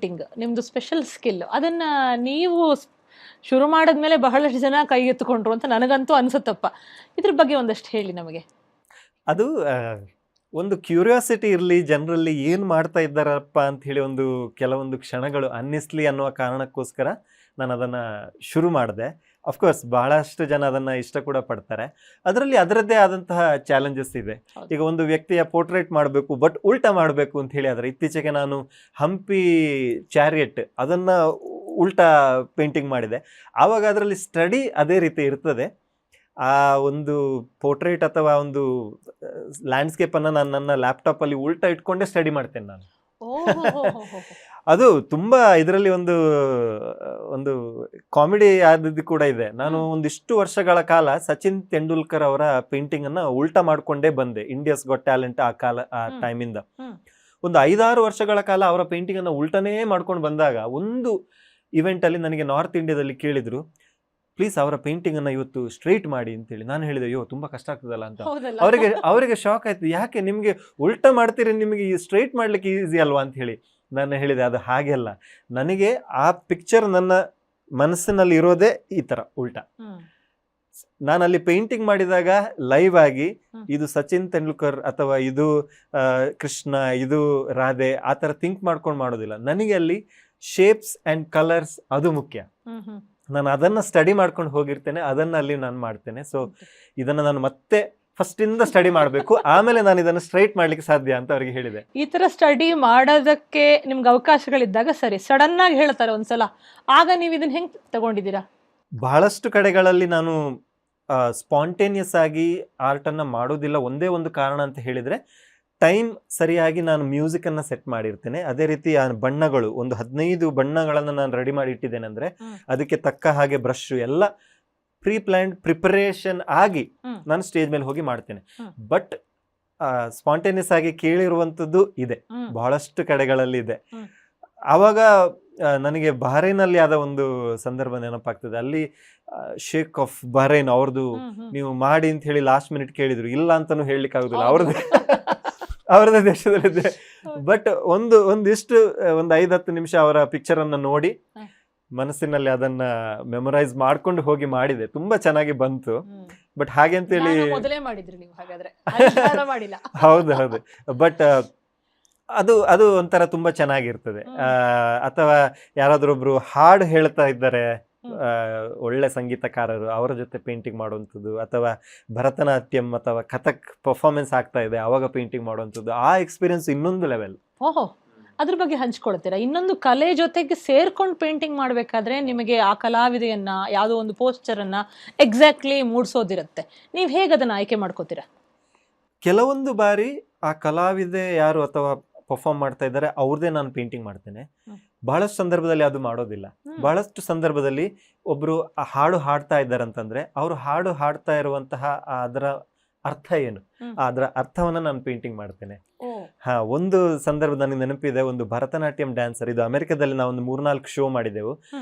Speaker 1: ಪೇಂಟಿಂಗ್ ನಿಮ್ದು ಸ್ಪೆಷಲ್ ಸ್ಕಿಲ್, ಅದನ್ನ ನೀವು ಶುರು ಮಾಡಿದ್ಮೇಲೆ ಬಹಳಷ್ಟು ಜನ ಕೈ ಎತ್ತುಕೊಂಡ್ರು ಅಂತ ನನಗಂತೂ ಅನ್ಸುತ್ತಪ್ಪ. ಇದ್ರ ಬಗ್ಗೆ ಒಂದಷ್ಟು ಹೇಳಿ ನಮಗೆ.
Speaker 2: ಅದು ಒಂದು ಕ್ಯೂರಿಯಾಸಿಟಿ ಇರಲಿ, ಜನರಲ್ಲಿ ಏನು ಮಾಡ್ತಾ ಇದ್ದಾರಪ್ಪ ಅಂತ ಹೇಳಿ ಒಂದು ಕೆಲವೊಂದು ಕ್ಷಣಗಳು ಅನ್ನಿಸ್ಲಿ ಅನ್ನುವ ಕಾರಣಕ್ಕೋಸ್ಕರ ನಾನು ಅದನ್ನು ಶುರು ಮಾಡಿದೆ. ಅಫ್ಕೋರ್ಸ್ ಬಹಳಷ್ಟು ಜನ ಅದನ್ನು ಇಷ್ಟ ಕೂಡ ಪಡ್ತಾರೆ. ಅದರಲ್ಲಿ ಅದರದ್ದೇ ಆದಂತಹ ಚಾಲೆಂಜಸ್ ಇದೆ. ಈಗ ಒಂದು ವ್ಯಕ್ತಿಯ ಪೋರ್ಟ್ರೇಟ್ ಮಾಡಬೇಕು, ಬಟ್ ಉಲ್ಟಾ ಮಾಡಬೇಕು ಅಂತ ಹೇಳಿ ಆದರೆ ಇತ್ತೀಚೆಗೆ ನಾನು ಹಂಪಿ ಚಾರಿಯಟ್ ಅದನ್ನು ಉಲ್ಟಾ ಪೇಂಟಿಂಗ್ ಮಾಡಿದೆ. ಆವಾಗ ಅದರಲ್ಲಿ ಸ್ಟಡಿ ಅದೇ ರೀತಿ ಇರ್ತದೆ. ಆ ಒಂದು ಪೋರ್ಟ್ರೇಟ್ ಅಥವಾ ಒಂದು ಲ್ಯಾಂಡ್ಸ್ಕೇಪನ್ನು ನಾನು ನನ್ನ ಲ್ಯಾಪ್ಟಾಪಲ್ಲಿ ಉಲ್ಟಾ ಇಟ್ಕೊಂಡೇ ಸ್ಟಡಿ ಮಾಡ್ತೇನೆ ನಾನು. ಅದು ತುಂಬ ಇದರಲ್ಲಿ ಒಂದು ಕಾಮಿಡಿ ಆದದ್ದು ಕೂಡ ಇದೆ. ನಾನು ಒಂದಿಷ್ಟು ವರ್ಷಗಳ ಕಾಲ ಸಚಿನ್ ತೆಂಡೂಲ್ಕರ್ ಅವರ ಪೇಂಟಿಂಗನ್ನು ಉಲ್ಟಾ ಮಾಡಿಕೊಂಡೇ ಬಂದೆ. ಇಂಡಿಯಾಸ್ ಗಾಟ್ ಟ್ಯಾಲೆಂಟ್ ಆ ಟೈಮಿಂದ ಒಂದು 5-6 ವರ್ಷಗಳ ಕಾಲ ಅವರ ಪೇಂಟಿಂಗನ್ನು ಉಲ್ಟನೇ ಮಾಡ್ಕೊಂಡು ಬಂದಾಗ ಒಂದು ಇವೆಂಟಲ್ಲಿ ನನಗೆ ನಾರ್ತ್ ಇಂಡಿಯಾದಲ್ಲಿ ಕೇಳಿದ್ರು, ಪ್ಲೀಸ್ ಅವರ ಪೇಂಟಿಂಗನ್ನು ಇವತ್ತು ಸ್ಟ್ರೈಟ್ ಮಾಡಿ ಅಂತೇಳಿ. ನಾನು ಹೇಳಿದೆ, ಅಯ್ಯೋ ತುಂಬ ಕಷ್ಟ ಆಗ್ತದಲ್ಲ ಅಂತ. ಅವರಿಗೆ ಶಾಕ್ ಆಯ್ತು, ಯಾಕೆ ನಿಮಗೆ ಉಲ್ಟಾ ಮಾಡ್ತೀರಿ, ನಿಮಗೆ ಈ ಸ್ಟ್ರೈಟ್ ಮಾಡ್ಲಿಕ್ಕೆ ಈಸಿ ಅಲ್ವಾ ಅಂತ ಹೇಳಿ. ನಾನು ಹೇಳಿದೆ, ಅದು ಹಾಗೆ ಅಲ್ಲ, ನನಗೆ ಆ ಪಿಕ್ಚರ್ ನನ್ನ ಮನಸ್ಸಿನಲ್ಲಿ ಇರೋದೇ ಈ ಥರ ಉಲ್ಟಾ. ನಾನು ಅಲ್ಲಿ ಪೇಂಟಿಂಗ್ ಮಾಡಿದಾಗ ಲೈವ್ ಆಗಿ ಇದು ಸಚಿನ್ ತೆಂಡೂಲ್ಕರ್ ಅಥವಾ ಇದು ಕೃಷ್ಣ, ಇದು ರಾಧೆ ಆ ಥರ ಥಿಂಕ್ ಮಾಡ್ಕೊಂಡು ಮಾಡೋದಿಲ್ಲ. ನನಗೆ ಅಲ್ಲಿ ಶೇಪ್ಸ್ ಆ್ಯಂಡ್ ಕಲರ್ಸ್ ಅದು ಮುಖ್ಯ. ನಾನು ಅದನ್ನು ಸ್ಟಡಿ ಮಾಡ್ಕೊಂಡು ಹೋಗಿರ್ತೇನೆ, ಅದನ್ನು ಅಲ್ಲಿ ನಾನು ಮಾಡ್ತೇನೆ. ಸೊ ಇದನ್ನು ನಾನು ಮತ್ತೆ ಫಸ್ಟಿಂದ ಸ್ಟಡಿ ಮಾಡಬೇಕು, ಆಮೇಲೆ ನಾನು ಇದನ್ನು ಸ್ಟ್ರೈಟ್ ಮಾಡ್ಲಿಕ್ಕೆ ಸಾಧ್ಯ ಅಂತ ಅವ್ರಿಗೆ ಹೇಳಿದೆ.
Speaker 1: ಈ ತರ ಸ್ಟಡಿ ಮಾಡೋದಕ್ಕೆ ನಿಮ್ಗೆ ಅವಕಾಶಗಳಿದ್ದಾಗ ಸರಿ ಸಡನ್ ಆಗಿ ಹೇಳ್ತಾರೆ ಒಂದ್ಸಲ, ಆಗ ನೀವು ಇದನ್ನ ಹೆಂಗ್ ತಗೊಂಡಿದ್ದೀರಾ?
Speaker 2: ಬಹಳಷ್ಟು ಕಡೆಗಳಲ್ಲಿ ನಾನು ಸ್ಪಾಂಟೇನಿಯಸ್ ಆಗಿ ಆರ್ಟನ್ನು ಮಾಡೋದಿಲ್ಲ. ಒಂದೇ ಒಂದು ಕಾರಣ ಅಂತ ಹೇಳಿದರೆ, ಟೈಮ್ ಸರಿಯಾಗಿ ನಾನು ಮ್ಯೂಸಿಕನ್ನು ಸೆಟ್ ಮಾಡಿರ್ತೇನೆ. ಅದೇ ರೀತಿ ಆ ಬಣ್ಣಗಳು, ಒಂದು 15 ಬಣ್ಣಗಳನ್ನು ನಾನು ರೆಡಿ ಮಾಡಿ ಇಟ್ಟಿದ್ದೇನೆ. ಅಂದರೆ ಅದಕ್ಕೆ ತಕ್ಕ ಹಾಗೆ ಬ್ರಷ್ ಎಲ್ಲ ಪ್ರಿಪರೇಷನ್ ಆಗಿ ನಾನು ಸ್ಟೇಜ್ ಮೇಲೆ ಹೋಗಿ ಮಾಡ್ತೇನೆ. ಬಟ್ ಸ್ಪಾಂಟೇನಿಯಸ್ ಆಗಿ ಕೇಳಿರುವಂಥದ್ದು ಇದೆ, ಬಹಳಷ್ಟು ಕಡೆಗಳಲ್ಲಿ ಇದೆ. ಆವಾಗ ನನಗೆ ಬಹರೈನಲ್ಲಿ ಆದ ಒಂದು ಸಂದರ್ಭ ನೆನಪಾಗ್ತದೆ. ಅಲ್ಲಿ ಶೇಖ್ ಆಫ್ ಬಹರೈನ್ ಅವ್ರದ್ದು ನೀವು ಮಾಡಿ ಅಂತ ಹೇಳಿ ಲಾಸ್ಟ್ ಮಿನಿಟ್ ಕೇಳಿದ್ರು. ಇಲ್ಲ ಅಂತಾನು ಹೇಳಲಿಕ್ಕೆ ಆಗುದಿಲ್ಲ, ಅವ್ರದ್ದೇ ದೇಶದಲ್ಲಿದೆ. ಬಟ್ ಒಂದಿಷ್ಟು 5-10 ನಿಮಿಷ ಅವರ ಪಿಕ್ಚರ್ ಅನ್ನ ನೋಡಿ ಮನಸ್ಸಿನಲ್ಲಿ ಅದನ್ನ ಮೆಮೊರೈಸ್ ಮಾಡ್ಕೊಂಡು ಹೋಗಿ ಮಾಡಿದೆ. ತುಂಬಾ ಚೆನ್ನಾಗಿ ಬಂತು. ಬಟ್ ಹಾಗೆ ಅಂತೇಳಿ ಹೌದು ಬಟ್ ಅದು ಒಂಥರ ತುಂಬಾ ಚೆನ್ನಾಗಿರ್ತದೆ. ಅಥವಾ ಯಾರಾದ್ರೊಬ್ರು ಹಾಡು ಹೇಳ್ತಾ ಇದ್ದಾರೆ, ಒಳ್ಳೆ ಸಂಗೀತಕಾರರು, ಅವರ ಜೊತೆ ಪೇಂಟಿಂಗ್ ಮಾಡುವಂಥದ್ದು, ಅಥವಾ ಭರತನಾಟ್ಯಂ ಅಥವಾ ಕಥಕ್ ಪರ್ಫಾರ್ಮೆನ್ಸ್ ಆಗ್ತಾ ಇದೆ ಆವಾಗ ಪೇಂಟಿಂಗ್ ಮಾಡುವಂಥದ್ದು, ಆ ಎಕ್ಸ್ಪೀರಿಯನ್ಸ್ ಇನ್ನೊಂದು ಲೆವೆಲ್.
Speaker 1: ಓಹೋ, ಅದ್ರ ಬಗ್ಗೆ ಹಂಚ್ಕೊಳ್ತೀರಾ? ಇನ್ನೊಂದು ಕಲೆ ಜೊತೆಗೆ ಸೇರ್ಕೊಂಡು ಪೇಂಟಿಂಗ್ ಮಾಡಬೇಕಾದ್ರೆ ನಿಮಗೆ ಆ ಕಲಾವಿದೆಯನ್ನ, ಯಾವುದೋ ಒಂದು ಪೋಸ್ಚರ್ ಅನ್ನ ಎಕ್ಸಾಕ್ಟ್ಲಿ ಮೂಡಿಸೋದಿರುತ್ತೆ. ನೀವು ಹೇಗೆ ಅದನ್ನ ಆಯ್ಕೆ ಮಾಡ್ಕೋತೀರಾ?
Speaker 2: ಕೆಲವೊಂದು ಬಾರಿ ಆ ಕಲಾವಿದೆ ಯಾರು ಅಥವಾ ಪರ್ಫಾರ್ಮ್ ಮಾಡ್ತಾ ಇದ್ದಾರೆ ಅವ್ರದ್ದೇ ನಾನು ಪೇಂಟಿಂಗ್ ಮಾಡ್ತೇನೆ. ಬಹಳಷ್ಟು ಸಂದರ್ಭದಲ್ಲಿ ಅದು ಮಾಡೋದಿಲ್ಲ. ಬಹಳಷ್ಟು ಸಂದರ್ಭದಲ್ಲಿ ಒಬ್ರು ಆ ಹಾಡು ಹಾಡ್ತಾ ಇದ್ದಾರೆ ಅಂತಂದ್ರೆ ಅವರು ಹಾಡು ಹಾಡ್ತಾ ಇರುವಂತಹ ಅದರ ಅರ್ಥ ಏನು, ಅದರ ಅರ್ಥವನ್ನ ನಾನು ಪೇಂಟಿಂಗ್ ಮಾಡ್ತೇನೆ. ಒಂದು ಸಂದರ್ಭ ನನಗೆ ನೆನಪಿದೆ. ಒಂದು ಭರತನಾಟ್ಯಂ ಡ್ಯಾನ್ಸರ್, ಇದು ಅಮೆರಿಕದಲ್ಲಿ ನಾವು ಒಂದು 3-4 ಶೋ ಮಾಡಿದೆವು.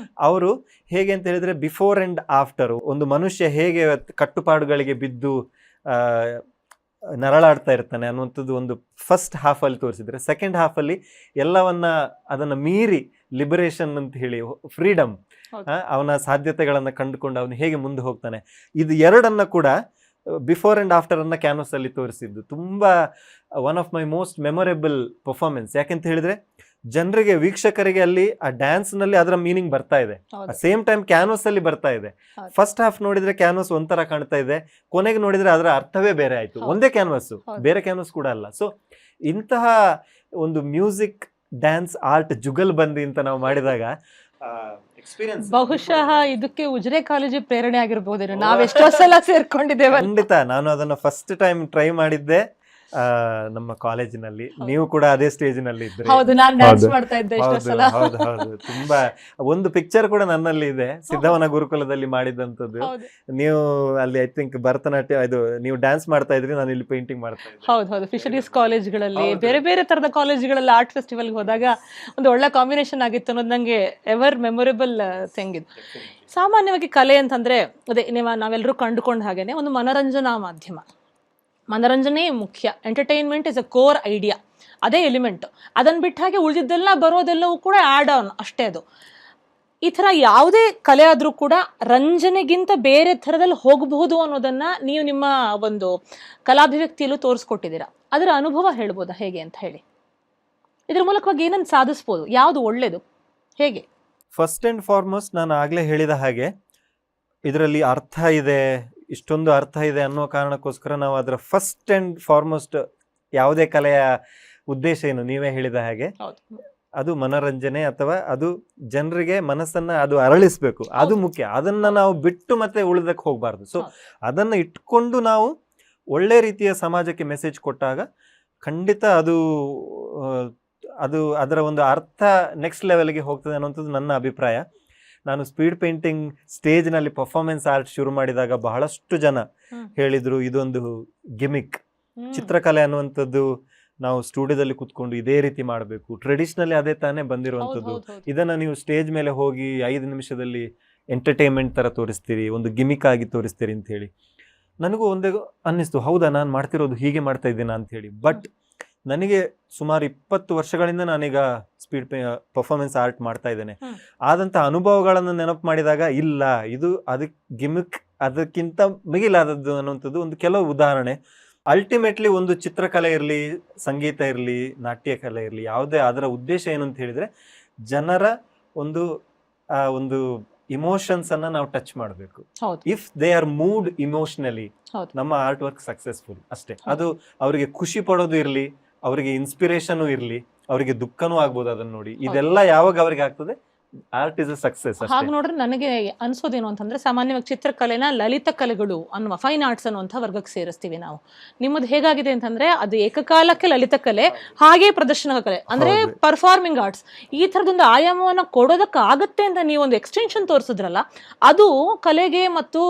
Speaker 2: ಅವರು ಹೇಗೆ ಅಂತ ಹೇಳಿದ್ರೆ, ಬಿಫೋರ್ ಅಂಡ್ ಆಫ್ಟರ್, ಒಂದು ಮನುಷ್ಯ ಹೇಗೆ ಕಟ್ಟುಪಾಡುಗಳಿಗೆ ಬಿದ್ದು ನರಳಾಡ್ತಾ ಇರ್ತಾನೆ ಅನ್ನುವಂಥದ್ದು ಒಂದು ಫಸ್ಟ್ ಹಾಫಲ್ಲಿ ತೋರಿಸಿದ್ರೆ, ಸೆಕೆಂಡ್ ಹಾಫಲ್ಲಿ ಅದನ್ನ ಮೀರಿ ಲಿಬರೇಷನ್ ಅಂತ ಹೇಳಿ, ಫ್ರೀಡಮ್, ಅವನ ಸಾಧ್ಯತೆಗಳನ್ನ ಕಂಡುಕೊಂಡು ಅವನು ಹೇಗೆ ಮುಂದೆ ಹೋಗ್ತಾನೆ, ಇದು ಎರಡನ್ನ ಕೂಡ ಬಿಫೋರ್ ಅಂಡ್ ಆಫ್ಟರ್ ಅನ್ನ ಕ್ಯಾನ್ವಸ್ ಅಲ್ಲಿ ತೋರಿಸಿದ್ದು. ತುಂಬಾ one of my most memorable performance. ಯಾಕೆಂತ ಹೇಳಿದ್ರೆ, ಜನರಿಗೆ, ವೀಕ್ಷಕರಿಗೆ ಅಲ್ಲಿ ಆ ಡ್ಯಾನ್ಸ್ ನಲ್ಲಿ ಅದರ ಮೀನಿಂಗ್ ಬರ್ತಾ ಇದೆ, ಸೇಮ್ ಟೈಮ್ ಕ್ಯಾನ್ವಸ್ ಅಲ್ಲಿ ಬರ್ತಾ ಇದೆ. ಫಸ್ಟ್ ಹಾಫ್ ನೋಡಿದ್ರೆ ಕ್ಯಾನ್ವಸ್ ಒಂಥರ ಕಾಣ್ತಾ ಇದೆ, ಕೊನೆಗೆ ನೋಡಿದ್ರೆ ಅದರ ಅರ್ಥವೇ ಬೇರೆ ಆಯ್ತು. ಒಂದೇ ಕ್ಯಾನ್ವಸ್, ಬೇರೆ ಕ್ಯಾನ್ವಸ್ ಕೂಡ ಅಲ್ಲ. ಸೊ ಇಂತಹ ಒಂದು ಮ್ಯೂಸಿಕ್ ಡ್ಯಾನ್ಸ್ ಆರ್ಟ್ ಜುಗಲ್ಬಂದಿ ಅಂತ ನಾವು ಮಾಡಿದಾಗ
Speaker 1: ಬಹುಶಃ ಇದಕ್ಕೆ ಉಜಿರೆ ಕಾಲೇಜು ಪ್ರೇರಣೆ ಆಗಿರ್ಬೋದೇನೋ. ನಾವೆಷ್ಟೋ ಸಲ ಸೇರ್ಕೊಂಡಿದ್ದೇವೆ.
Speaker 2: ಖಂಡಿತ ನಾನು ಅದನ್ನ ಫಸ್ಟ್ ಟೈಮ್ ಟ್ರೈ ಮಾಡಿದ್ದೆ ನಮ್ಮ ಕಾಲೇಜಿನಲ್ಲಿ. ನೀವು ಕೂಡ ಅದೇ ಸ್ಟೇಜ್ ನಲ್ಲಿ ಇದ್ರಿ.
Speaker 1: ಹೌದು, ನಾನು ಡ್ಯಾನ್ಸ್ ಮಾಡ್ತಾ ಇದ್ದೆ ಎಷ್ಟೋ ಸಲ.
Speaker 2: ಹೌದು ತುಂಬಾ ಒಂದು ಪಿಕ್ಚರ್ ಕೂಡ ನನ್ನಲ್ಲಿ ಇದೆ, ಸಿದ್ಧವನ ಗುರುಕುಲದಲ್ಲಿ ಮಾಡಿದಂತದ್ದು. ನೀವು ಅಲ್ಲಿ ಐ ಥಿಂಕ್ ಭರತನಾಟ್ಯ, ಇದು ನೀವು ಡ್ಯಾನ್ಸ್ ಮಾಡ್ತಾ ಇದ್ರಿ, ನಾನು ಇಲ್ಲಿ ಪೇಂಟಿಂಗ್ ಮಾಡ್ತಾ ಇದ್ದೆ.
Speaker 1: ಹೌದು, ಫಿಶರೀಸ್ ಕಾಲೇಜ್ಗಳಲ್ಲಿ, ಬೇರೆ ಬೇರೆ ತರದ ಕಾಲೇಜ್ಗಳಲ್ಲಿ ಆರ್ಟ್ ಫೆಸ್ಟಿವಲ್ಗೆ ಹೋದಾಗ ಒಂದು ಒಳ್ಳೆ ಕಾಂಬಿನೇಷನ್ ಆಗಿತ್ತು ಅನ್ನೋದು ನಂಗೆ ಎವರ್ ಮೆಮೊರೇಬಲ್ ಥಿಂಗ್ ಇದು. ಸಾಮಾನ್ಯವಾಗಿ ಕಲೆ ಅಂತಂದ್ರೆ ಅದೇ ನಾವೆಲ್ಲರೂ ಕಂಡುಕೊಂಡ ಹಾಗೇನೆ ಒಂದು ಮನೋರಂಜನಾ ಮಾಧ್ಯಮ. ಮನೋರಂಜನೆ ಮುಖ್ಯ. Entertainment is a core idea. ಅದೇ ಎಲಿಮೆಂಟ್. ಅದನ್ನ ಬಿಟ್ಟ ಹಾಗೆ ಉಳಿದಿದ್ದೆಲ್ಲ ಬರೋದೆಲ್ಲವೂ ಕೂಡ ಆಡ್ ಆನ್ ಅಷ್ಟೇ. ಅದು ಈ ಥರ ಯಾವುದೇ ಕಲೆ ಆದರೂ ಕೂಡ ರಂಜನೆಗಿಂತ ಬೇರೆ ಥರದಲ್ಲಿ ಹೋಗಬಹುದು ಅನ್ನೋದನ್ನ ನೀವು ನಿಮ್ಮ ಒಂದು ಕಲಾಭಿವ್ಯಕ್ತಿಯಲ್ಲೂ ತೋರಿಸ್ಕೊಟ್ಟಿದ್ದೀರಾ. ಅದರ ಅನುಭವ ಹೇಳ್ಬೋದಾ ಹೇಗೆ ಅಂತ ಹೇಳಿ? ಇದ್ರ ಮೂಲಕವಾಗಿ ಏನನ್ನು ಸಾಧಿಸ್ಬೋದು, ಯಾವುದು ಒಳ್ಳೇದು, ಹೇಗೆ?
Speaker 2: ಫಸ್ಟ್ ಆ್ಯಂಡ್ ಫಾರ್ಮೋಸ್ಟ್ ನಾನು ಆಗಲೇ ಹೇಳಿದ ಹಾಗೆ ಇದರಲ್ಲಿ ಅರ್ಥ ಇದೆ, ಇಷ್ಟೊಂದು ಅರ್ಥ ಇದೆ ಅನ್ನೋ ಕಾರಣಕ್ಕೋಸ್ಕರ ನಾವು ಅದರ ಫಸ್ಟ್ ಆ್ಯಂಡ್ ಫಾರ್ಮೋಸ್ಟ್ ಯಾವುದೇ ಕಲೆಯ ಉದ್ದೇಶ ಏನು ನೀವೇ ಹೇಳಿದ ಹಾಗೆ ಅದು ಮನರಂಜನೆ ಅಥವಾ ಅದು ಜನರಿಗೆ ಮನಸ್ಸನ್ನ ಅದು ಅರಳಿಸ್ಬೇಕು, ಅದು ಮುಖ್ಯ. ಅದನ್ನ ನಾವು ಬಿಟ್ಟು ಮತ್ತೆ ಉಳಿದಕ್ಕೆ ಹೋಗಬಾರ್ದು. ಸೊ ಅದನ್ನ ಇಟ್ಕೊಂಡು ನಾವು ಒಳ್ಳೆ ರೀತಿಯ ಸಮಾಜಕ್ಕೆ ಮೆಸೇಜ್ ಕೊಟ್ಟಾಗ ಖಂಡಿತ ಅದು ಅದು ಅದರ ಒಂದು ಅರ್ಥ ನೆಕ್ಸ್ಟ್ ಲೆವೆಲ್ಗೆ ಹೋಗ್ತದೆ ಅನ್ನೋಂಥದ್ದು ನನ್ನ ಅಭಿಪ್ರಾಯ. ನಾನು ಸ್ಪೀಡ್ ಪೇಂಟಿಂಗ್ ಸ್ಟೇಜ್ನಲ್ಲಿ ಪರ್ಫಾರ್ಮೆನ್ಸ್ ಆರ್ಟ್ ಶುರು ಮಾಡಿದಾಗ ಬಹಳಷ್ಟು ಜನ ಹೇಳಿದ್ರು ಇದೊಂದು ಗಿಮಿಕ್, ಚಿತ್ರಕಲೆ ಅನ್ನುವಂಥದ್ದು ನಾವು ಸ್ಟುಡಿಯೋದಲ್ಲಿ ಕುತ್ಕೊಂಡು ಇದೇ ರೀತಿ ಮಾಡಬೇಕು, ಟ್ರೆಡಿಷನಲಿ ಅದೇ ತಾನೇ ಬಂದಿರುವಂಥದ್ದು, ಇದನ್ನ ನೀವು ಸ್ಟೇಜ್ ಮೇಲೆ ಹೋಗಿ 5 ನಿಮಿಷದಲ್ಲಿ ಎಂಟರ್ಟೈನ್ಮೆಂಟ್ ತರ ತೋರಿಸ್ತೀರಿ, ಒಂದು ಗಿಮಿಕ್ ಆಗಿ ತೋರಿಸ್ತೀರಿ ಅಂತ ಹೇಳಿ. ನನಗೂ ಒಂದೇ ಅನ್ನಿಸ್ತು, ಹೌದಾ ನಾನು ಮಾಡ್ತಿರೋದು ಹೀಗೆ ಮಾಡ್ತಾ ಇದ್ದೀನಾ ಅಂತ ಹೇಳಿ. ಬಟ್ ನನಗೆ ಸುಮಾರು 20 ವರ್ಷಗಳಿಂದ ನಾನೀಗ ಸ್ಪೀಡ್ ಪರ್ಫಾರ್ಮೆನ್ಸ್ ಆರ್ಟ್ ಮಾಡ್ತಾ ಇದ್ದೇನೆ. ಆದಂಥ ಅನುಭವಗಳನ್ನು ನೆನಪು ಮಾಡಿದಾಗ ಇಲ್ಲ, ಇದು ಅದಕ್ಕೆ ಗಿಮಿಕ್ ಅದಕ್ಕಿಂತ ಮಿಗಿಲಾದದ್ದು ಅನ್ನುವಂಥದ್ದು ಒಂದು ಕೆಲವು ಉದಾಹರಣೆ. ಅಲ್ಟಿಮೇಟ್ಲಿ ಒಂದು ಚಿತ್ರಕಲೆ ಇರಲಿ, ಸಂಗೀತ ಇರಲಿ, ನಾಟ್ಯ ಕಲೆ ಇರಲಿ, ಯಾವುದೇ ಅದರ ಉದ್ದೇಶ ಏನು ಅಂತ ಹೇಳಿದ್ರೆ ಜನರ ಒಂದು ಒಂದು ಇಮೋಷನ್ಸ್ ಅನ್ನ ನಾವು ಟಚ್ ಮಾಡಬೇಕು. If they are mood emotionally ನಮ್ಮ ಆರ್ಟ್ ವರ್ಕ್ ಸಕ್ಸಸ್ಫುಲ್ ಅಷ್ಟೇ. ಅದು ಅವರಿಗೆ ಖುಷಿ ಪಡೋದು ಇರಲಿ, ಅವರಿಗೆ ಇನ್ಸ್ಪಿರೇಷನ್ ಇರಲಿ, ಅವರಿಗೆ ದುಃಖನೂ ಆಗ್ಬೋದು ಅದನ್ನ ನೋಡಿ. ಇದೆಲ್ಲ ಯಾವಾಗ ಅವರಿಗೆ ಆಗ್ತದೆ, ಆರ್ಟ್ ಇಸ್ ಅ ಸಕ್ಸಸ್.
Speaker 1: ಹಾಗೆ ನೋಡ್ರೆ ನನಗೆ ಅನ್ಸೋದೇನು ಅಂತಂದ್ರೆ, ಸಾಮಾನ್ಯವಾಗಿ ಚಿತ್ರಕಲೆನ ಲಲಿತ ಕಲೆಗಳು ಅನ್ನುವ ಫೈನ್ ಆರ್ಟ್ಸ್ ಅನ್ನುವಂಥ ವರ್ಗಕ್ಕೆ ಸೇರಿಸ್ತೀವಿ ನಾವು. ನಿಮ್ಮದು ಹೇಗಾಗಿದೆ ಅಂತಂದ್ರೆ ಅದು ಏಕಕಾಲಕ್ಕೆ ಲಲಿತ ಕಲೆ, ಹಾಗೆ ಪ್ರದರ್ಶನ ಕಲೆ ಅಂದ್ರೆ ಪರ್ಫಾರ್ಮಿಂಗ್ ಆರ್ಟ್ಸ್. ಈ ಥರದೊಂದು ಆಯಾಮವನ್ನು ಕೊಡೋದಕ್ಕಾಗತ್ತೆ ಅಂತ ನೀವು ಒಂದು ಎಕ್ಸ್ಟೆನ್ಷನ್ ತೋರಿಸಿದ್ರಲ್ಲ, ಅದು ಕಲೆಗೆ ಮತ್ತು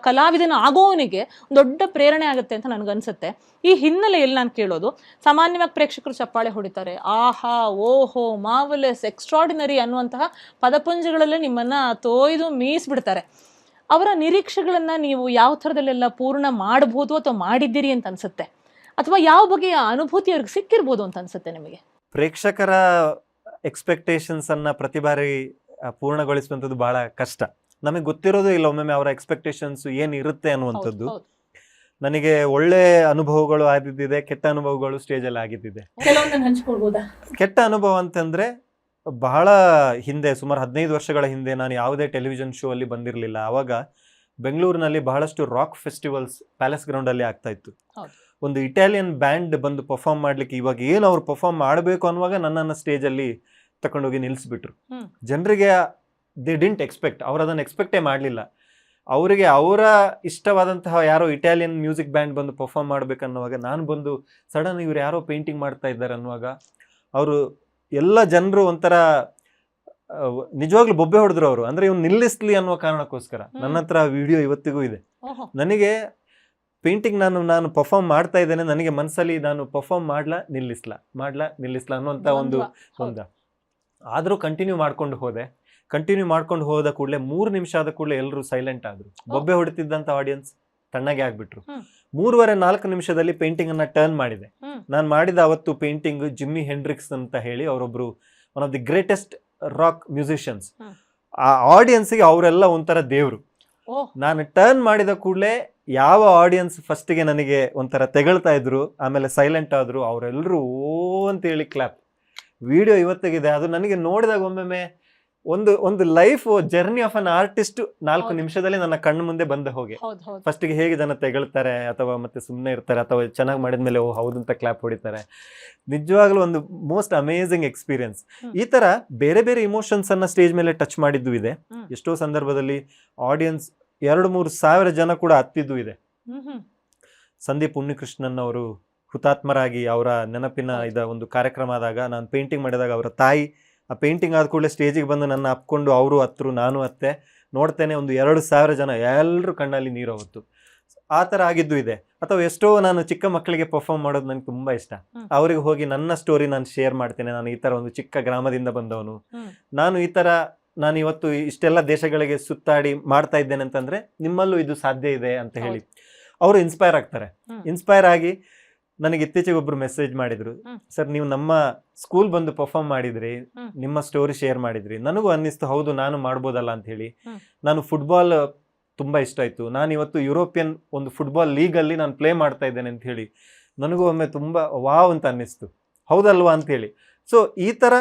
Speaker 1: ಕಲಾವಿದನ ಆಗೋವನಿಗೆ ದೊಡ್ಡ ಪ್ರೇರಣೆ ಆಗುತ್ತೆ ಅಂತ ನನಗನ್ಸುತ್ತೆ. ಈ ಹಿನ್ನೆಲೆಯಲ್ಲಿ ನಾನು ಕೇಳೋದು, ಸಾಮಾನ್ಯವಾಗಿ ಪ್ರೇಕ್ಷಕರು ಚಪ್ಪಾಳೆ ಹೊಡಿತಾರೆ, ಆಹಾ, ಓಹೋ, ಮಾರ್ವೆಲಸ್, ಎಕ್ಸ್ಟ್ರಾರ್ಡಿನರಿ ಅನ್ನುವಂತಹ ಪದಪುಂಜಗಳಲ್ಲೇ ನಿಮ್ಮನ್ನ ತೊಯ್ದು ಮೀಸ್ಬಿಡ್ತಾರೆ. ಅವರ ನಿರೀಕ್ಷೆಗಳನ್ನ ನೀವು ಯಾವ ಥರದಲ್ಲೆಲ್ಲ ಪೂರ್ಣ ಮಾಡಬಹುದು ಅಥವಾ ಮಾಡಿದ್ದೀರಿ ಅಂತ ಅನ್ಸುತ್ತೆ, ಅಥವಾ ಯಾವ ಬಗೆಯ ಅನುಭೂತಿ ಅವ್ರಿಗೆ ಸಿಕ್ಕಿರ್ಬೋದು ಅಂತ ಅನ್ಸುತ್ತೆ ನಿಮಗೆ?
Speaker 2: ಪ್ರೇಕ್ಷಕರ ಎಕ್ಸ್ಪೆಕ್ಟೇಷನ್ಸ್ ಅನ್ನ ಪ್ರತಿ ಬಾರಿ ಪೂರ್ಣಗೊಳಿಸುವಂಥದ್ದು ಬಹಳ ಕಷ್ಟ. ನಮಗೆ ಗೊತ್ತಿರೋದು ಇಲ್ಲ ಒಮ್ಮೊಮ್ಮೆ ಅವರ ಎಕ್ಸ್ಪೆಕ್ಟೇಷನ್ಸ್ ಏನಿರುತ್ತೆ ಅನ್ನುವಂಥದ್ದು. ನನಗೆ ಒಳ್ಳೆ ಅನುಭವಗಳು ಆಗಿದ್ದಿದೆ, ಕೆಟ್ಟ ಅನುಭವಗಳು ಸ್ಟೇಜಲ್ಲಿ ಆಗಿದ್ದಿದೆ. ಕೆಟ್ಟ ಅನುಭವ ಅಂತಂದ್ರೆ ಬಹಳ ಹಿಂದೆ, ಸುಮಾರು 15 ವರ್ಷಗಳ ಹಿಂದೆ ನಾನು ಯಾವುದೇ ಟೆಲಿವಿಷನ್ ಶೋ ಅಲ್ಲಿ ಬಂದಿರಲಿಲ್ಲ. ಆವಾಗ ಬೆಂಗಳೂರಿನಲ್ಲಿ ಬಹಳಷ್ಟು ರಾಕ್ ಫೆಸ್ಟಿವಲ್ಸ್ ಪ್ಯಾಲೇಸ್ ಗ್ರೌಂಡ್ ಅಲ್ಲಿ ಆಗ್ತಾ ಇತ್ತು. ಒಂದು ಇಟಾಲಿಯನ್ ಬ್ಯಾಂಡ್ ಬಂದು ಪರ್ಫಾರ್ಮ್ ಮಾಡ್ಲಿಕ್ಕೆ, ಇವಾಗ ಏನು ಅವ್ರು ಪರ್ಫಾರ್ಮ್ ಮಾಡಬೇಕು ಅನ್ನುವಾಗ ನನ್ನನ್ನು ಸ್ಟೇಜ್ ಅಲ್ಲಿ ತಕೊಂಡೋಗಿ ನಿಲ್ಲಿಸ್ಬಿಟ್ರು. ಜನರಿಗೆ ದೇ ಡಿಂಟ್ ಎಕ್ಸ್ಪೆಕ್ಟ್, ಅವ್ರು ಅದನ್ನು ಎಕ್ಸ್ಪೆಕ್ಟೇ ಮಾಡಲಿಲ್ಲ. ಅವರಿಗೆ ಅವರ ಇಷ್ಟವಾದಂತಹ ಯಾರೋ ಇಟಾಲಿಯನ್ ಮ್ಯೂಸಿಕ್ ಬ್ಯಾಂಡ್ ಬಂದು ಪರ್ಫಾರ್ಮ್ ಮಾಡ್ಬೇಕನ್ನುವಾಗ ನಾನು ಬಂದು ಸಡನ್ ಇವ್ರು ಯಾರೋ ಪೇಂಟಿಂಗ್ ಮಾಡ್ತಾ ಇದ್ದಾರೆ ಅನ್ನುವಾಗ ಅವರು ಎಲ್ಲ ಜನರು ಒಂಥರ ನಿಜವಾಗ್ಲೂ ಬೊಬ್ಬೆ ಹೊಡೆದ್ರು ಅವರು. ಅಂದ್ರೆ ಇವ್ನು ನಿಲ್ಲಿಸ್ಲಿ ಅನ್ನುವ ಕಾರಣಕ್ಕೋಸ್ಕರ. ನನ್ನ ಹತ್ರ ವಿಡಿಯೋ ಇವತ್ತಿಗೂ ಇದೆ. ನನಗೆ ಪೇಂಟಿಂಗ್ ನಾನು ಪರ್ಫಾರ್ಮ್ ಮಾಡ್ತಾ ಇದ್ದೇನೆ, ನನಗೆ ಮನಸ್ಸಲ್ಲಿ ನಾನು ಪರ್ಫಾರ್ಮ್ ಮಾಡ್ಲಾ ನಿಲ್ಲಿಸ್ಲಾ ಅನ್ನುವಂಥ ಒಂದು ಆದರೂ ಕಂಟಿನ್ಯೂ ಮಾಡ್ಕೊಂಡು ಹೋದ ಕೂಡಲೇ 3 ನಿಮಿಷ ಆದ ಕೂಡಲೇ ಎಲ್ಲರೂ ಸೈಲೆಂಟ್ ಆದ್ರು. ಬೊಬ್ಬೆ ಹೊಡಿತಿದ್ದಂತ ಆಡಿಯನ್ಸ್ ತಣ್ಣಗೆ ಆಗ್ಬಿಟ್ರು. 3-4 ನಿಮಿಷದಲ್ಲಿ ಪೇಂಟಿಂಗ್ ಅನ್ನ ಟರ್ನ್ ಮಾಡಿದೆ. ನಾನು ಮಾಡಿದ ಅವತ್ತು ಪೇಂಟಿಂಗ್ ಜಿಮ್ಮಿ ಹೆಂಡ್ರಿಕ್ಸ್ ಅಂತ ಹೇಳಿ, ಅವರೊಬ್ರು one of the greatest rock musicians. ಆ ಆಡಿಯನ್ಸ್ಗೆ ಅವರೆಲ್ಲ ಒಂಥರ ದೇವ್ರು. ನಾನು ಟರ್ನ್ ಮಾಡಿದ ಕೂಡಲೇ ಯಾವ ಆಡಿಯನ್ಸ್ ಫಸ್ಟ್ಗೆ ನನಗೆ ಒಂಥರ ತೆಗಳ್ತಾ ಇದ್ರು, ಆಮೇಲೆ ಸೈಲೆಂಟ್ ಆದ್ರು, ಅವರೆಲ್ಲರೂ ಓ ಅಂತ ಹೇಳಿ ಕ್ಲಾಪ್. ವಿಡಿಯೋ ಇವತ್ತಿಗಿದೆ. ಅದು ನನಗೆ ನೋಡಿದಾಗ ಒಮ್ಮೊಮ್ಮೆ ಒಂದು life journey of an artist 4 ನಿಮಿಷದಲ್ಲಿ ನನ್ನ ಕಣ್ಣು ಮುಂದೆ ಬಂದ ಹೋಗಿ. ಫಸ್ಟ್ಗೆ ಹೇಗೆ ಜನ ತೆಗಳ್ತಾರೆ ಅಥವಾ ಮತ್ತೆ ಸುಮ್ಮನೆ ಇರ್ತಾರೆ, ಅಥವಾ ಚೆನ್ನಾಗಿ ಮಾಡಿದ್ಮೇಲೆ ಓ ಹೌದಂತ ಕ್ಲಾಪ್ ಹೊಡಿತಾರೆ. ನಿಜವಾಗ್ಲೂ ಒಂದು ಮೋಸ್ಟ್ ಅಮೇಝಿಂಗ್ ಎಕ್ಸ್ಪೀರಿಯನ್ಸ್. ಈ ತರ ಬೇರೆ ಬೇರೆ ಇಮೋಷನ್ಸ್ ಅನ್ನ ಸ್ಟೇಜ್ ಮೇಲೆ ಟಚ್ ಮಾಡಿದ್ದು ಇದೆ. ಎಷ್ಟೋ ಸಂದರ್ಭದಲ್ಲಿ ಆಡಿಯನ್ಸ್ 2-3 ಸಾವಿರ ಜನ ಕೂಡ ಹತ್ತಿದ್ದು ಇದೆ. ಸಂದೀಪ್ ಉನ್ನಿಕೃಷ್ಣನ್ ಅವರು ಹುತಾತ್ಮರಾಗಿ ಅವರ ನೆನಪಿನ ಒಂದು ಕಾರ್ಯಕ್ರಮ ಆದಾಗ ನಾನು ಪೇಂಟಿಂಗ್ ಮಾಡಿದಾಗ ಅವರ ತಾಯಿ ಆ ಪೇಂಟಿಂಗ್ ಆದ ಕೂಡಲೇ ಸ್ಟೇಜಿಗೆ ಬಂದು ನನ್ನ ಅಪ್ಕೊಂಡು ಅವರು ಹತ್ರು, ನಾನು ಅತ್ತೆ ನೋಡ್ತೇನೆ, ಒಂದು 2,000 ಜನ ಎಲ್ಲರೂ ಕಣ್ಣಲ್ಲಿ ನೀರು ಹೋಗುತ್ತೆ. ಆ ಥರ ಆಗಿದ್ದು ಇದೆ. ಅಥವಾ ಎಷ್ಟೋ ನಾನು ಚಿಕ್ಕ ಮಕ್ಕಳಿಗೆ ಪರ್ಫಾರ್ಮ್ ಮಾಡೋದು ನನಗೆ ತುಂಬ ಇಷ್ಟ. ಅವರಿಗೆ ಹೋಗಿ ನನ್ನ ಸ್ಟೋರಿ ನಾನು ಶೇರ್ ಮಾಡ್ತೇನೆ. ನಾನು ಈ ಥರ ಒಂದು ಚಿಕ್ಕ ಗ್ರಾಮದಿಂದ ಬಂದವನು, ನಾನು ಇವತ್ತು ಇಷ್ಟೆಲ್ಲ ದೇಶಗಳಿಗೆ ಸುತ್ತಾಡಿ ಮಾಡ್ತಾ ಇದ್ದೇನೆ ಅಂತಂದ್ರೆ ನಿಮ್ಮಲ್ಲೂ ಇದು ಸಾಧ್ಯ ಇದೆ ಅಂತ ಹೇಳಿ ಅವರು ಇನ್ಸ್ಪೈರ್ ಆಗ್ತಾರೆ. ಇನ್ಸ್ಪೈರ್ ಆಗಿ ನನಗೆ ಇತ್ತೀಚೆಗೆ ಒಬ್ರು ಮೆಸೇಜ್ ಮಾಡಿದ್ರು, ಸರ್ ನೀವು ನಮ್ಮ ಸ್ಕೂಲ್ ಬಂದು ಪರ್ಫಾರ್ಮ್ ಮಾಡಿದ್ರಿ, ನಿಮ್ಮ ಸ್ಟೋರಿ ಶೇರ್ ಮಾಡಿದ್ರಿ, ನನಗೂ ಅನ್ನಿಸ್ತು ಹೌದು ನಾನು ಮಾಡ್ಬೋದಲ್ಲ ಅಂತ ಹೇಳಿ. ನಾನು ಫುಟ್ಬಾಲ್ ತುಂಬಾ ಇಷ್ಟ ಆಯ್ತು, ನಾನು ಇವತ್ತು ಯುರೋಪಿಯನ್ ಒಂದು ಫುಟ್ಬಾಲ್ ಲೀಗ್ ಅಲ್ಲಿ ನಾನು ಪ್ಲೇ ಮಾಡ್ತಾ ಇದ್ದೇನೆ ಅಂತ ಹೇಳಿ ನನಗೂ ಒಮ್ಮೆ ತುಂಬಾ ವಾವ್ ಅಂತ ಅನ್ನಿಸ್ತು, ಹೌದಲ್ವಾ ಅಂತ ಹೇಳಿ. ಸೊ ಈ ತರ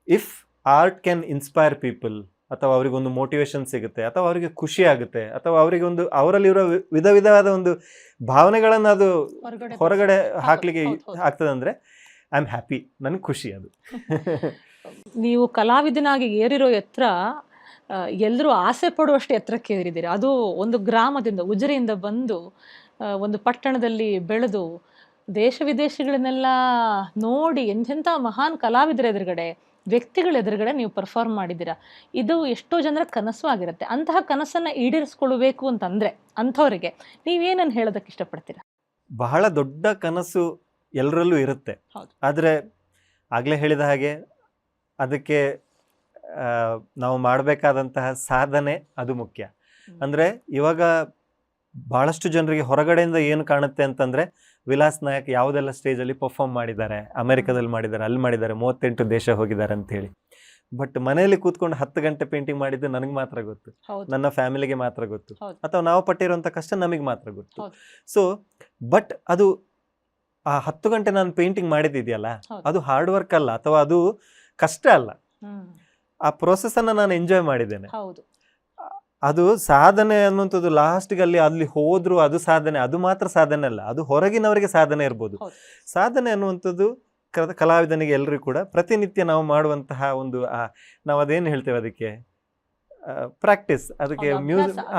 Speaker 2: if art can inspire people, ಅಥವಾ ಅವರಿಗೊಂದು ಮೋಟಿವೇಶನ್ ಸಿಗುತ್ತೆ, ಅಥವಾ ಅವರಿಗೆ ಖುಷಿ ಆಗುತ್ತೆ, ಅಥವಾ ಅವರಿಗೆ ಒಂದು ಅವರಲ್ಲಿರೋ ವಿಧ ವಿಧವಾದ ಒಂದು ಭಾವನೆಗಳನ್ನ ಅದು ಹೊರಗಡೆ ಹಾಕ್ಲಿಕ್ಕೆ ಆಗ್ತದೆ ಅಂದ್ರೆ ಐ ಆಮ್ ಹ್ಯಾಪಿ, ನನಗೆ ಖುಷಿ ಅದು.
Speaker 1: ನೀವು ಕಲಾವಿದನಾಗಿ ಏರಿರೋ ಎತ್ತರ ಎಲ್ಲರೂ ಆಸೆ ಪಡುವಷ್ಟು ಎತ್ತರಕ್ಕೆ ಏರಿದ್ದೀರಿ. ಅದು ಒಂದು ಗ್ರಾಮದಿಂದ, ಉಜಿರೆಯಿಂದ ಬಂದು ಒಂದು ಪಟ್ಟಣದಲ್ಲಿ ಬೆಳೆದು ದೇಶ ವಿದೇಶಗಳನ್ನೆಲ್ಲ ನೋಡಿ ಎಂತೆಂಥ ಮಹಾನ್ ಕಲಾವಿದರ ಎದುರುಗಡೆ, ವ್ಯಕ್ತಿಗಳ ಎದುರುಗಡೆ ನೀವು ಪರ್ಫಾರ್ಮ್ ಮಾಡಿದ್ದೀರಾ. ಇದು ಎಷ್ಟೋ ಜನರ ಕನಸು ಆಗಿರುತ್ತೆ. ಅಂತಹ ಕನಸನ್ನು ಈಡೇರಿಸ್ಕೊಳ್ಬೇಕು ಅಂತಂದರೆ ಅಂಥವರಿಗೆ ನೀವೇನನ್ನು ಹೇಳೋದಕ್ಕೆ ಇಷ್ಟಪಡ್ತೀರಾ?
Speaker 2: ಬಹಳ ದೊಡ್ಡ ಕನಸು ಎಲ್ಲರಲ್ಲೂ ಇರುತ್ತೆ, ಆದರೆ ಆಗಲೇ ಹೇಳಿದ ಹಾಗೆ ಅದಕ್ಕೆ ನಾವು ಮಾಡಬೇಕಾದಂತಹ ಸಾಧನೆ ಅದು ಮುಖ್ಯ. ಅಂದರೆ ಇವಾಗ ಬಹಳಷ್ಟು ಜನರಿಗೆ ಹೊರಗಡೆಯಿಂದ ಏನು ಕಾಣುತ್ತೆ ಅಂತಂದರೆ, ವಿಲಾಸ್ ನಾಯಕ್ ಯಾವುದೆಲ್ಲ ಸ್ಟೇಜಲ್ಲಿ ಪರ್ಫಾರ್ಮ್ ಮಾಡಿದ್ದಾರೆ, ಅಮೆರಿಕದಲ್ಲಿ ಮಾಡಿದ್ದಾರೆ, ಅಲ್ಲಿ ಮಾಡಿದ್ದಾರೆ, 38 ದೇಶ ಹೋಗಿದ್ದಾರೆ ಅಂತ ಹೇಳಿ. ಬಟ್ ಮನೆಯಲ್ಲಿ ಕೂತ್ಕೊಂಡು 10 ಗಂಟೆ ಪೇಂಟಿಂಗ್ ಮಾಡಿದ್ದು ನನಗೆ ಮಾತ್ರ ಗೊತ್ತು, ನನ್ನ ಫ್ಯಾಮಿಲಿಗೆ ಮಾತ್ರ ಗೊತ್ತು, ಅಥವಾ ನಾವು ಪಟ್ಟಿರುವಂಥ ಕಷ್ಟ ನಮಗೆ ಮಾತ್ರ ಗೊತ್ತು. ಸೊ ಬಟ್ ಅದು ಆ 10 ಗಂಟೆ ನಾನು ಪೇಂಟಿಂಗ್ ಮಾಡಿದ್ದಿದೆಯಲ್ಲ, ಅದು ಹಾರ್ಡ್ ವರ್ಕ್ ಅಲ್ಲ, ಅಥವಾ ಅದು ಕಷ್ಟ ಅಲ್ಲ, ಆ ಪ್ರೊಸೆಸನ್ನು ನಾನು ಎಂಜಾಯ್ ಮಾಡಿದ್ದೇನೆ. ಅದು ಸಾಧನೆ ಅನ್ನುವಂಥದ್ದು ಲಾಸ್ಟ್ಗೆ ಅಲ್ಲಿ ಹೋದ್ರು ಅದು ಸಾಧನೆ, ಅದು ಮಾತ್ರ ಸಾಧನೆ ಅಲ್ಲ, ಅದು ಹೊರಗಿನವರಿಗೆ ಸಾಧನೆ ಇರ್ಬೋದು. ಸಾಧನೆ ಅನ್ನುವಂಥದ್ದು ಕಲಾವಿದನಿಗೆ ಎಲ್ಲರಿಗೂ ಕೂಡ ಪ್ರತಿನಿತ್ಯ ನಾವು ಮಾಡುವಂತಹ ಒಂದು ನಾವು ಅದೇನು ಹೇಳ್ತೇವೆ ಅದಕ್ಕೆ ಪ್ರಾಕ್ಟೀಸ್, ಅದಕ್ಕೆ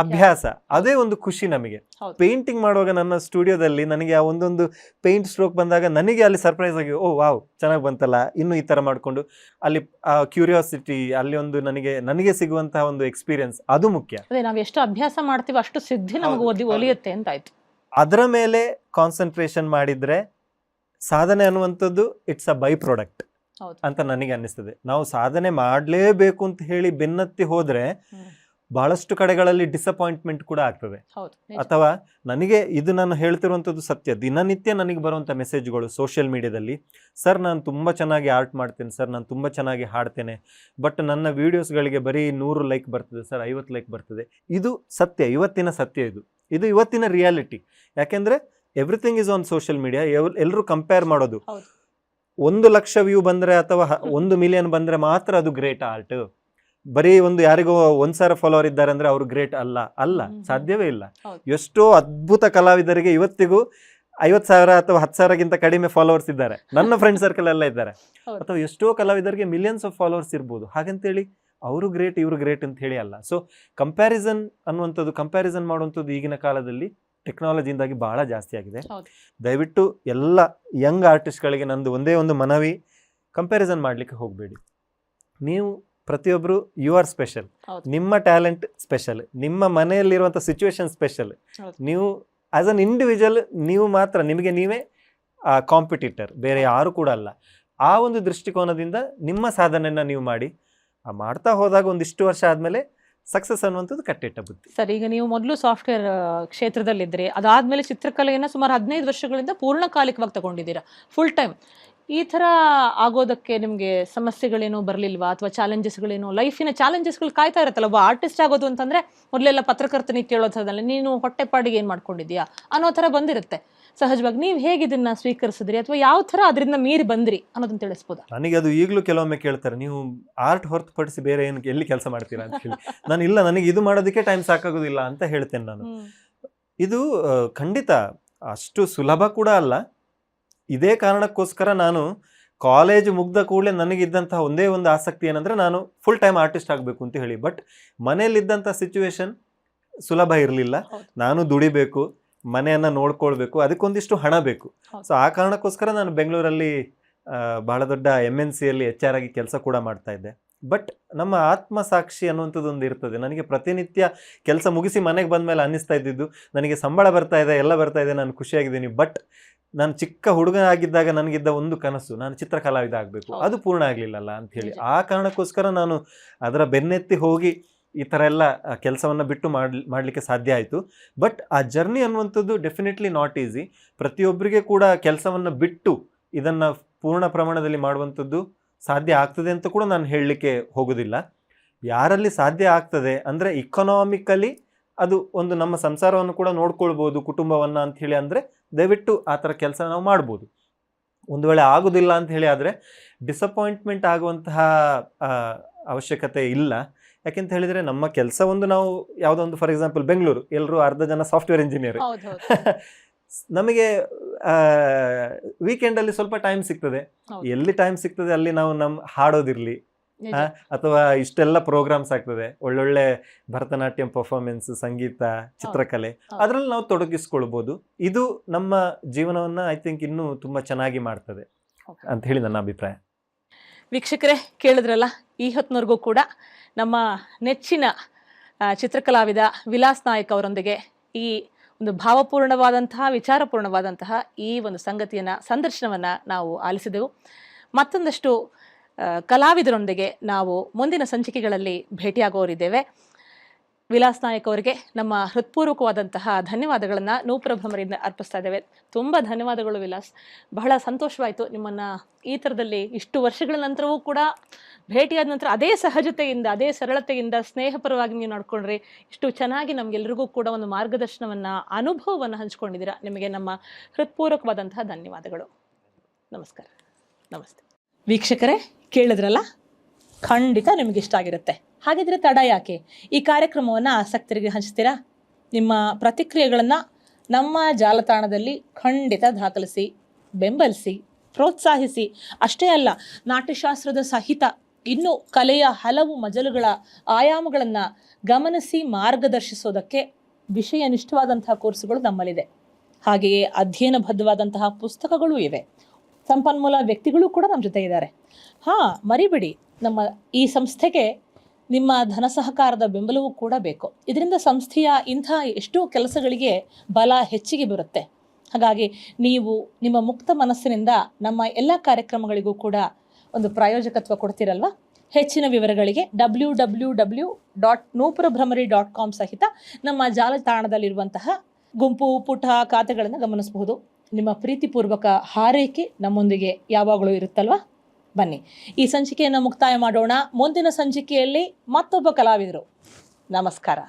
Speaker 2: ಅಭ್ಯಾಸ, ಅದೇ ಒಂದು ಖುಷಿ ನಮಗೆ. ಪೇಂಟಿಂಗ್ ಮಾಡುವಾಗ ನನ್ನ ಸ್ಟುಡಿಯೋದಲ್ಲಿ ನನಗೆ ಆ ಒಂದೊಂದು ಪೇಂಟ್ ಸ್ಟ್ರೋಕ್ ಬಂದಾಗ ನನಗೆ ಅಲ್ಲಿ ಸರ್ಪ್ರೈಸ್ ಆಗಿ, ಓ ವಾವ್ ಚೆನ್ನಾಗಿ ಬಂತಲ್ಲ, ಇನ್ನು ಈ ಥರ ಮಾಡಿಕೊಂಡು ಅಲ್ಲಿ ಆ ಕ್ಯೂರಿಯಾಸಿಟಿ, ಅಲ್ಲಿ ಒಂದು ನನಗೆ ಸಿಗುವಂತಹ ಒಂದು ಎಕ್ಸ್ಪೀರಿಯನ್ಸ್, ಅದು ಮುಖ್ಯ.
Speaker 1: ನಾವು ಎಷ್ಟು ಅಭ್ಯಾಸ ಮಾಡ್ತೀವಿ ಅಷ್ಟು ಸಿದ್ಧಿ ನಮಗೆ ಒಲಿಯುತ್ತೆ ಅಂತ ಆಯ್ತು.
Speaker 2: ಅದರ ಮೇಲೆ ಕಾನ್ಸಂಟ್ರೇಷನ್ ಮಾಡಿದ್ರೆ ಸಾಧನೆ ಅನ್ನುವಂಥದ್ದು ಇಟ್ಸ್ ಅ ಬೈ ಪ್ರಾಡಕ್ಟ್ ಅಂತ ನನಗೆ ಅನ್ನಿಸ್ತದೆ. ನಾವು ಸಾಧನೆ ಮಾಡಲೇಬೇಕು ಅಂತ ಹೇಳಿ ಬೆನ್ನತ್ತಿ ಹೋದ್ರೆ ಬಹಳಷ್ಟು ಕಡೆಗಳಲ್ಲಿ ಡಿಸಪಾಯಿಂಟ್ಮೆಂಟ್ ಕೂಡ ಆಗ್ತದೆ. ಅಥವಾ ನನಗೆ ಇದು ನಾನು ಹೇಳ್ತಿರುವಂಥದ್ದು ಸತ್ಯ, ದಿನನಿತ್ಯ ನನಗೆ ಬರುವಂಥ ಮೆಸೇಜ್ಗಳು ಸೋಷಿಯಲ್ ಮೀಡಿಯಾದಲ್ಲಿ, ಸರ್ ನಾನು ತುಂಬ ಚೆನ್ನಾಗಿ ಆರ್ಟ್ ಮಾಡ್ತೇನೆ ಸರ್, ನಾನು ತುಂಬ ಚೆನ್ನಾಗಿ ಹಾಡ್ತೇನೆ, ಬಟ್ ನನ್ನ ವೀಡಿಯೋಸ್ಗಳಿಗೆ ಬರೀ 100 ಲೈಕ್ ಬರ್ತದೆ ಸರ್, 50 ಲೈಕ್ ಬರ್ತದೆ. ಇದು ಸತ್ಯ, ಇವತ್ತಿನ ಸತ್ಯ, ಇದು ಇವತ್ತಿನ ರಿಯಾಲಿಟಿ. ಯಾಕೆಂದರೆ everything is on social media. ಎಲ್ಲರೂ ಕಂಪೇರ್ ಮಾಡೋದು, 1 ಲಕ್ಷ ವ್ಯೂ ಬಂದರೆ ಅಥವಾ 1 ಮಿಲಿಯನ್ ಬಂದರೆ ಮಾತ್ರ ಅದು ಗ್ರೇಟ್ ಆರ್ಟ್. ಬರೀ ಒಂದು ಯಾರಿಗೋ 1,000 ಫಾಲೋವರ್ ಇದ್ದಾರೆ ಅಂದ್ರೆ ಅವರು ಗ್ರೇಟ್ ಅಲ್ಲ, ಸಾಧ್ಯವೇ ಇಲ್ಲ. ಎಷ್ಟೋ ಅದ್ಭುತ ಕಲಾವಿದರಿಗೆ ಇವತ್ತಿಗೂ 50,000 ಅಥವಾ 10,000ಗಿಂತ ಕಡಿಮೆ ಫಾಲೋವರ್ಸ್ ಇದ್ದಾರೆ, ನನ್ನ ಫ್ರೆಂಡ್ ಸರ್ಕಲ್ ಎಲ್ಲ ಇದ್ದಾರೆ. ಅಥವಾ ಎಷ್ಟೋ ಕಲಾವಿದರಿಗೆ ಮಿಲಿಯನ್ಸ್ ಆಫ್ ಫಾಲೋವರ್ಸ್ ಇರ್ಬೋದು. ಹಾಗಂತೇಳಿ ಅವರು ಗ್ರೇಟ್ ಇವರು ಗ್ರೇಟ್ ಅಂತ ಹೇಳಿ ಅಲ್ಲ. ಸೊ ಕಂಪ್ಯಾರಿಸನ್ ಮಾಡುವಂಥದ್ದು ಈಗಿನ ಕಾಲದಲ್ಲಿ ಟೆಕ್ನಾಲಜಿಯಿಂದಾಗಿ ಬಹಳ ಜಾಸ್ತಿ ಆಗಿದೆ. ದಯವಿಟ್ಟು ಎಲ್ಲ ಯಂಗ್ ಆರ್ಟಿಸ್ಟ್ಗಳಿಗೆ ನಂದು ಒಂದೇ ಒಂದು ಮನವಿ, ಕಂಪ್ಯಾರಿಸನ್ ಮಾಡಲಿಕ್ಕೆ ಹೋಗಬೇಡಿ. ನೀವು ಪ್ರತಿಯೊಬ್ಬರು ಯು ಆರ್ ಸ್ಪೆಷಲ್, ನಿಮ್ಮ ಟ್ಯಾಲೆಂಟ್ ಸ್ಪೆಷಲ್, ನಿಮ್ಮ ಮನೆಯಲ್ಲಿರುವಂಥ ಸಿಚುವೇಶನ್ ಸ್ಪೆಷಲ್. ನೀವು ಆಸ್ ಅನ್ ಇಂಡಿವಿಜುವಲ್ ನೀವು ಮಾತ್ರ ನಿಮಗೆ ನೀವೇ ಕಾಂಪಿಟೇಟರ್, ಬೇರೆ ಯಾರು ಕೂಡ ಅಲ್ಲ. ಆ ಒಂದು ದೃಷ್ಟಿಕೋನದಿಂದ ನಿಮ್ಮ ಸಾಧನೆಯನ್ನು ನೀವು ಮಾಡ್ತಾ ಹೋದಾಗ ಒಂದಿಷ್ಟು ವರ್ಷ ಆದಮೇಲೆ ಸಕ್ಸಸ್ ಅನ್ನುವಂಥದ್ದು ಕಟ್ಟಿಟ್ಟ ಬುದ್ಧಿ.
Speaker 1: ಸರ್, ಈಗ ನೀವು ಮೊದಲು ಸಾಫ್ಟ್ವೇರ್ ಕ್ಷೇತ್ರದಲ್ಲಿದ್ದರೆ, ಅದಾದಮೇಲೆ ಚಿತ್ರಕಲೆಯನ್ನು ಸುಮಾರು 15 ವರ್ಷಗಳಿಂದ ಪೂರ್ಣಕಾಲಿಕವಾಗಿ ತಗೊಂಡಿದ್ದೀರಾ, ಫುಲ್ ಟೈಮ್. ಈ ಥರ ಆಗೋದಕ್ಕೆ ನಿಮಗೆ ಸಮಸ್ಯೆಗಳೇನೋ ಬರಲಿಲ್ವಾ, ಅಥವಾ ಚಾಲೆಂಜಸ್ಗಳೇನೋ, ಲೈಫಿನ ಚಾಲೆಂಜಸ್ಗಳು ಕಾಯ್ತಾ ಇರುತ್ತಲ್ಲ. ಒಬ್ಬ ಆರ್ಟಿಸ್ಟ್ ಆಗೋದು ಅಂತಂದರೆ ಮೊದಲೆಲ್ಲ ಪತ್ರಕರ್ತನಿಗೆ ಕೇಳೋ ಥರದಲ್ಲಿ ನೀನು ಹೊಟ್ಟೆಪಾಡಿಗೆ ಏನು ಮಾಡ್ಕೊಂಡಿದ್ಯಾ ಅನ್ನೋ ಥರ ಬಂದಿರುತ್ತೆ ಸಹಜವಾಗಿ. ನೀವು ಹೇಗೆ ಇದನ್ನ ಸ್ವೀಕರಿಸಿದ್ರಿ, ಅಥವಾ ಯಾವ ಥರ ಅದರಿಂದ ಮೀರಿ ಬಂದ್ರಿ ಅನ್ನೋದನ್ನ ತಿಳಿಸ್ಬೋದಾ?
Speaker 2: ನನಗೆ ಅದು ಈಗಲೂ ಕೆಲವೊಮ್ಮೆ ಕೇಳ್ತಾರೆ, ನೀವು ಆರ್ಟ್ ಹೊರತುಪಡಿಸಿ ಬೇರೆ ಏನು ಎಲ್ಲಿ ಕೆಲಸ ಮಾಡ್ತೀರಾ ಅಂತ ಹೇಳಿ. ನಾನು ಇಲ್ಲ, ನನಗೆ ಇದು ಮಾಡೋದಕ್ಕೆ ಟೈಮ್ ಸಾಕಾಗೋದಿಲ್ಲ ಅಂತ ಹೇಳ್ತೇನೆ ನಾನು. ಇದು ಖಂಡಿತ ಅಷ್ಟು ಸುಲಭ ಕೂಡ ಅಲ್ಲ. ಇದೇ ಕಾರಣಕ್ಕೋಸ್ಕರ ನಾನು ಕಾಲೇಜ್ ಮುಗ್ದ ಕೂಡಲೇ ನನಗಿದ್ದಂತಹ ಒಂದೇ ಒಂದು ಆಸಕ್ತಿ ಏನಂದರೆ ನಾನು ಫುಲ್ ಟೈಮ್ ಆರ್ಟಿಸ್ಟ್ ಆಗಬೇಕು ಅಂತ ಹೇಳಿ. ಬಟ್ ಮನೆಯಲ್ಲಿದ್ದಂಥ ಸಿಚುವೇಶನ್ ಸುಲಭ ಇರಲಿಲ್ಲ. ನಾನು ದುಡಿಬೇಕು, ಮನೆಯನ್ನು ನೋಡ್ಕೊಳ್ಬೇಕು, ಅದಕ್ಕೊಂದಿಷ್ಟು ಹಣ ಬೇಕು. ಸೊ ಆ ಕಾರಣಕ್ಕೋಸ್ಕರ ನಾನು ಬೆಂಗಳೂರಲ್ಲಿ ಬಹಳ ದೊಡ್ಡ MNCಯಲ್ಲಿ HR ಆಗಿ ಕೆಲಸ ಕೂಡ ಮಾಡ್ತಾ ಇದ್ದೆ. ಬಟ್ ನಮ್ಮ ಆತ್ಮಸಾಕ್ಷಿ ಅನ್ನುವಂಥದ್ದು ಒಂದು ಇರ್ತದೆ. ನನಗೆ ಪ್ರತಿನಿತ್ಯ ಕೆಲಸ ಮುಗಿಸಿ ಮನೆಗೆ ಬಂದ ಮೇಲೆ ಅನ್ನಿಸ್ತಾ ಇದ್ದಿದ್ದು, ನನಗೆ ಸಂಬಳ ಬರ್ತಾ ಇದೆ, ಎಲ್ಲ ಬರ್ತಾ ಇದೆ, ನಾನು ಖುಷಿಯಾಗಿದ್ದೀನಿ. ಬಟ್ ನಾನು ಚಿಕ್ಕ ಹುಡುಗ ಆಗಿದ್ದಾಗ ನನಗಿದ್ದ ಒಂದು ಕನಸು, ನಾನು ಚಿತ್ರಕಲಾವಿದ ಆಗಬೇಕು, ಅದು ಪೂರ್ಣ ಆಗಲಿಲ್ಲಲ್ಲ ಅಂತ ಹೇಳಿ. ಆ ಕಾರಣಕ್ಕೋಸ್ಕರ ನಾನು ಅದರ ಬೆನ್ನೆತ್ತಿ ಹೋಗಿ ಈ ಥರ ಎಲ್ಲ ಕೆಲಸವನ್ನು ಬಿಟ್ಟು ಮಾಡಲಿಕ್ಕೆ ಸಾಧ್ಯ ಆಯಿತು. ಬಟ್ ಆ ಜರ್ನಿ ಅನ್ನುವಂಥದ್ದು ಡೆಫಿನೆಟ್ಲಿ ನಾಟ್ ಈಸಿ. ಪ್ರತಿಯೊಬ್ಬರಿಗೆ ಕೂಡ ಕೆಲಸವನ್ನು ಬಿಟ್ಟು ಇದನ್ನು ಪೂರ್ಣ ಪ್ರಮಾಣದಲ್ಲಿ ಮಾಡುವಂಥದ್ದು ಸಾಧ್ಯ ಆಗ್ತದೆ ಅಂತ ಕೂಡ ನಾನು ಹೇಳಲಿಕ್ಕೆ ಹೋಗೋದಿಲ್ಲ. ಯಾರಲ್ಲಿ ಸಾಧ್ಯ ಆಗ್ತದೆ ಅಂದರೆ ಇಕನಾಮಿಕಲಿ ಅದು ಒಂದು ನಮ್ಮ ಸಂಸಾರವನ್ನು ಕೂಡ ನೋಡ್ಕೊಳ್ಬೋದು, ಕುಟುಂಬವನ್ನು ಅಂತ ಹೇಳಿ ಅಂದರೆ ದಯವಿಟ್ಟು ಆ ಥರ ಕೆಲಸ ನಾವು ಮಾಡ್ಬೋದು. ಒಂದು ವೇಳೆ ಆಗೋದಿಲ್ಲ ಅಂತ ಹೇಳಿ ಆದರೆ ಡಿಸಪಾಯಿಂಟ್ಮೆಂಟ್ ಆಗುವಂತಹ ಅವಶ್ಯಕತೆ ಇಲ್ಲ. ಯಾಕೆಂತ ಹೇಳಿದರೆ ನಮ್ಮ ಕೆಲಸ ಒಂದು ನಾವು ಯಾವುದೋ ಒಂದು, ಫಾರ್ ಎಕ್ಸಾಂಪಲ್ ಬೆಂಗಳೂರು, ಎಲ್ಲರೂ ಅರ್ಧ ಜನ ಸಾಫ್ಟ್ವೇರ್ ಇಂಜಿನಿಯರ್, ನಮಗೆ ವೀಕೆಂಡಲ್ಲಿ ಸ್ವಲ್ಪ ಟೈಮ್ ಸಿಗ್ತದೆ. ಎಲ್ಲಿ ಟೈಮ್ ಸಿಗ್ತದೆ ಅಲ್ಲಿ ನಾವು ಹಾಡೋದಿರಲಿ ಅಥವಾ ಇಷ್ಟೆಲ್ಲ ಪ್ರೋಗ್ರಾಮ್ಸ್ ಆಗ್ತದೆ, ಒಳ್ಳೊಳ್ಳೆ ಭರತನಾಟ್ಯಂ ಪರ್ಫಾರ್ಮೆನ್ಸ್, ಸಂಗೀತ, ಚಿತ್ರಕಲೆ, ಅದರಲ್ಲಿ ನಾವು ತೊಡಗಿಸ್ಕೊಳ್ಬೋದು. ಇದು ನಮ್ಮ ಜೀವನವನ್ನು ಐ ಥಿಂಕ್ ಇನ್ನೂ ತುಂಬ ಚೆನ್ನಾಗಿ ಮಾಡ್ತದೆ ಅಂತ ಹೇಳಿ ನನ್ನ ಅಭಿಪ್ರಾಯ.
Speaker 1: ವೀಕ್ಷಕರೇ ಕೇಳಿದ್ರಲ್ಲ, ಈ ಹೊತ್ತಿನವರೆಗೂ ಕೂಡ ನಮ್ಮ ನೆಚ್ಚಿನ ಚಿತ್ರಕಲಾವಿದ ವಿಲಾಸ್ ನಾಯಕ್ ಅವರೊಂದಿಗೆ ಈ ಒಂದು ಭಾವಪೂರ್ಣವಾದಂತಹ, ವಿಚಾರಪೂರ್ಣವಾದಂತಹ ಈ ಒಂದು ಸಂದರ್ಶನವನ್ನು ನಾವು ಆಲಿಸಿದೆವು. ಮತ್ತೊಂದಷ್ಟು ಕಲಾವಿದರೊಂದಿಗೆ ನಾವು ಮುಂದಿನ ಸಂಚಿಕೆಗಳಲ್ಲಿ ಭೇಟಿಯಾಗೋರಿದ್ದೇವೆ. ವಿಲಾಸ್ ನಾಯಕ್ ಅವರಿಗೆ ನಮ್ಮ ಹೃತ್ಪೂರ್ವಕವಾದಂತಹ ಧನ್ಯವಾದಗಳನ್ನು ನೂಪುರ ಭ್ರಮರಿಂದ ಅರ್ಪಿಸ್ತಾ ಇದ್ದೇವೆ. ತುಂಬ ಧನ್ಯವಾದಗಳು ವಿಲಾಸ್. ಬಹಳ ಸಂತೋಷವಾಯಿತು ನಿಮ್ಮನ್ನು ಈ ಥರದಲ್ಲಿ ಇಷ್ಟು ವರ್ಷಗಳ ನಂತರವೂ ಕೂಡ ಭೇಟಿಯಾದ ನಂತರ ಅದೇ ಸಹಜತೆಯಿಂದ, ಅದೇ ಸರಳತೆಯಿಂದ, ಸ್ನೇಹಪರವಾಗಿ ನೀವು ನಡ್ಕೊಂಡ್ರಿ. ಇಷ್ಟು ಚೆನ್ನಾಗಿ ನಮಗೆಲ್ಲರಿಗೂ ಕೂಡ ಒಂದು ಮಾರ್ಗದರ್ಶನವನ್ನು, ಅನುಭವವನ್ನು ಹಂಚ್ಕೊಂಡಿದ್ದೀರಾ. ನಿಮಗೆ ನಮ್ಮ ಹೃತ್ಪೂರ್ವಕವಾದಂತಹ ಧನ್ಯವಾದಗಳು. ನಮಸ್ಕಾರ. ನಮಸ್ತೆ. ವೀಕ್ಷಕರೇ ಕೇಳಿದ್ರಲ್ಲ, ಖಂಡಿತ ನಿಮಗೆ ಇಷ್ಟ ಆಗಿರುತ್ತೆ. ಹಾಗಿದ್ರೆ ತಡ ಯಾಕೆ? ಈ ಕಾರ್ಯಕ್ರಮವನ್ನು ಆಸಕ್ತರಿಗೆ ಹಂಚ್ತೀರಾ? ನಿಮ್ಮ ಪ್ರತಿಕ್ರಿಯೆಗಳನ್ನು ನಮ್ಮ ಜಾಲತಾಣದಲ್ಲಿ ಖಂಡಿತ ದಾಖಲಿಸಿ, ಬೆಂಬಲಿಸಿ, ಪ್ರೋತ್ಸಾಹಿಸಿ. ಅಷ್ಟೇ ಅಲ್ಲ, ನಾಟ್ಯಶಾಸ್ತ್ರದ ಸಹಿತ ಇನ್ನೂ ಕಲೆಯ ಹಲವು ಮಜಲುಗಳ ಆಯಾಮಗಳನ್ನು ಗಮನಿಸಿ ಮಾರ್ಗದರ್ಶಿಸೋದಕ್ಕೆ ವಿಷಯನಿಷ್ಠವಾದಂತಹ ಕೋರ್ಸುಗಳು ನಮ್ಮಲ್ಲಿದೆ. ಹಾಗೆಯೇ ಅಧ್ಯಯನಬದ್ಧವಾದಂತಹ ಪುಸ್ತಕಗಳೂ ಇವೆ. ಸಂಪನ್ಮೂಲ ವ್ಯಕ್ತಿಗಳು ಕೂಡ ನಮ್ಮ ಜೊತೆ ಇದ್ದಾರೆ. ಮರಿಬೇಡಿ, ನಮ್ಮ ಈ ಸಂಸ್ಥೆಗೆ ನಿಮ್ಮ ಧನ ಸಹಕಾರದ ಬೆಂಬಲವೂ ಕೂಡ ಬೇಕು. ಇದರಿಂದ ಸಂಸ್ಥೆಯ ಇಂಥ ಎಷ್ಟೋ ಕೆಲಸಗಳಿಗೆ ಬಲ ಹೆಚ್ಚಿಗೆ ಬರುತ್ತೆ. ಹಾಗಾಗಿ ನೀವು ನಿಮ್ಮ ಮುಕ್ತ ಮನಸ್ಸಿನಿಂದ ನಮ್ಮ ಎಲ್ಲ ಕಾರ್ಯಕ್ರಮಗಳಿಗೂ ಕೂಡ ಒಂದು ಪ್ರಾಯೋಜಕತ್ವ ಕೊಡ್ತೀರಲ್ವ? ಹೆಚ್ಚಿನ ವಿವರಗಳಿಗೆ www.noopurabhramari.com ಸಹಿತ ನಮ್ಮ ಜಾಲತಾಣದಲ್ಲಿರುವಂತಹ ಗುಂಪು ಪುಟ ಖಾತೆಗಳನ್ನು ಗಮನಿಸಬಹುದು. ನಿಮ್ಮ ಪ್ರೀತಿಪೂರ್ವಕ ಹಾರೈಕೆ ನಮ್ಮೊಂದಿಗೆ ಯಾವಾಗಲೂ ಇರುತ್ತಲ್ವ? ಬನ್ನಿ, ಈ ಸಂಚಿಕೆಯನ್ನು ಮುಕ್ತಾಯ ಮಾಡೋಣ. ಮುಂದಿನ ಸಂಚಿಕೆಯಲ್ಲಿ ಮತ್ತೊಬ್ಬ ಕಲಾವಿದರು. ನಮಸ್ಕಾರ.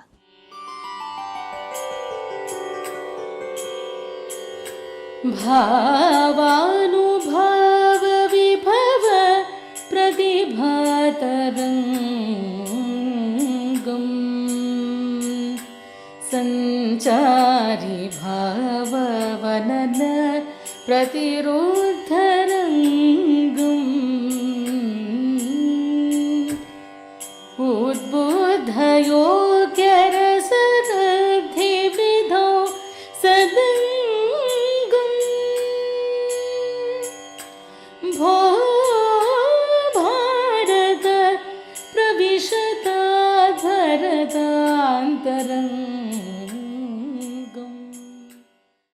Speaker 3: ಭಾವಾನುಭಾವ ವಿಭವ ಪ್ರತಿಭಾತರಂಗಂ ಸಂಚಾರಿ ಭಾವವನನ ಪ್ರತಿರೋಧರಂಗಂ ಉದ್ಬೋಧಯೋಗ್ಯರಸರದ್ಧಿವಿಧೋ ಸದಂಗಂ ಭೋ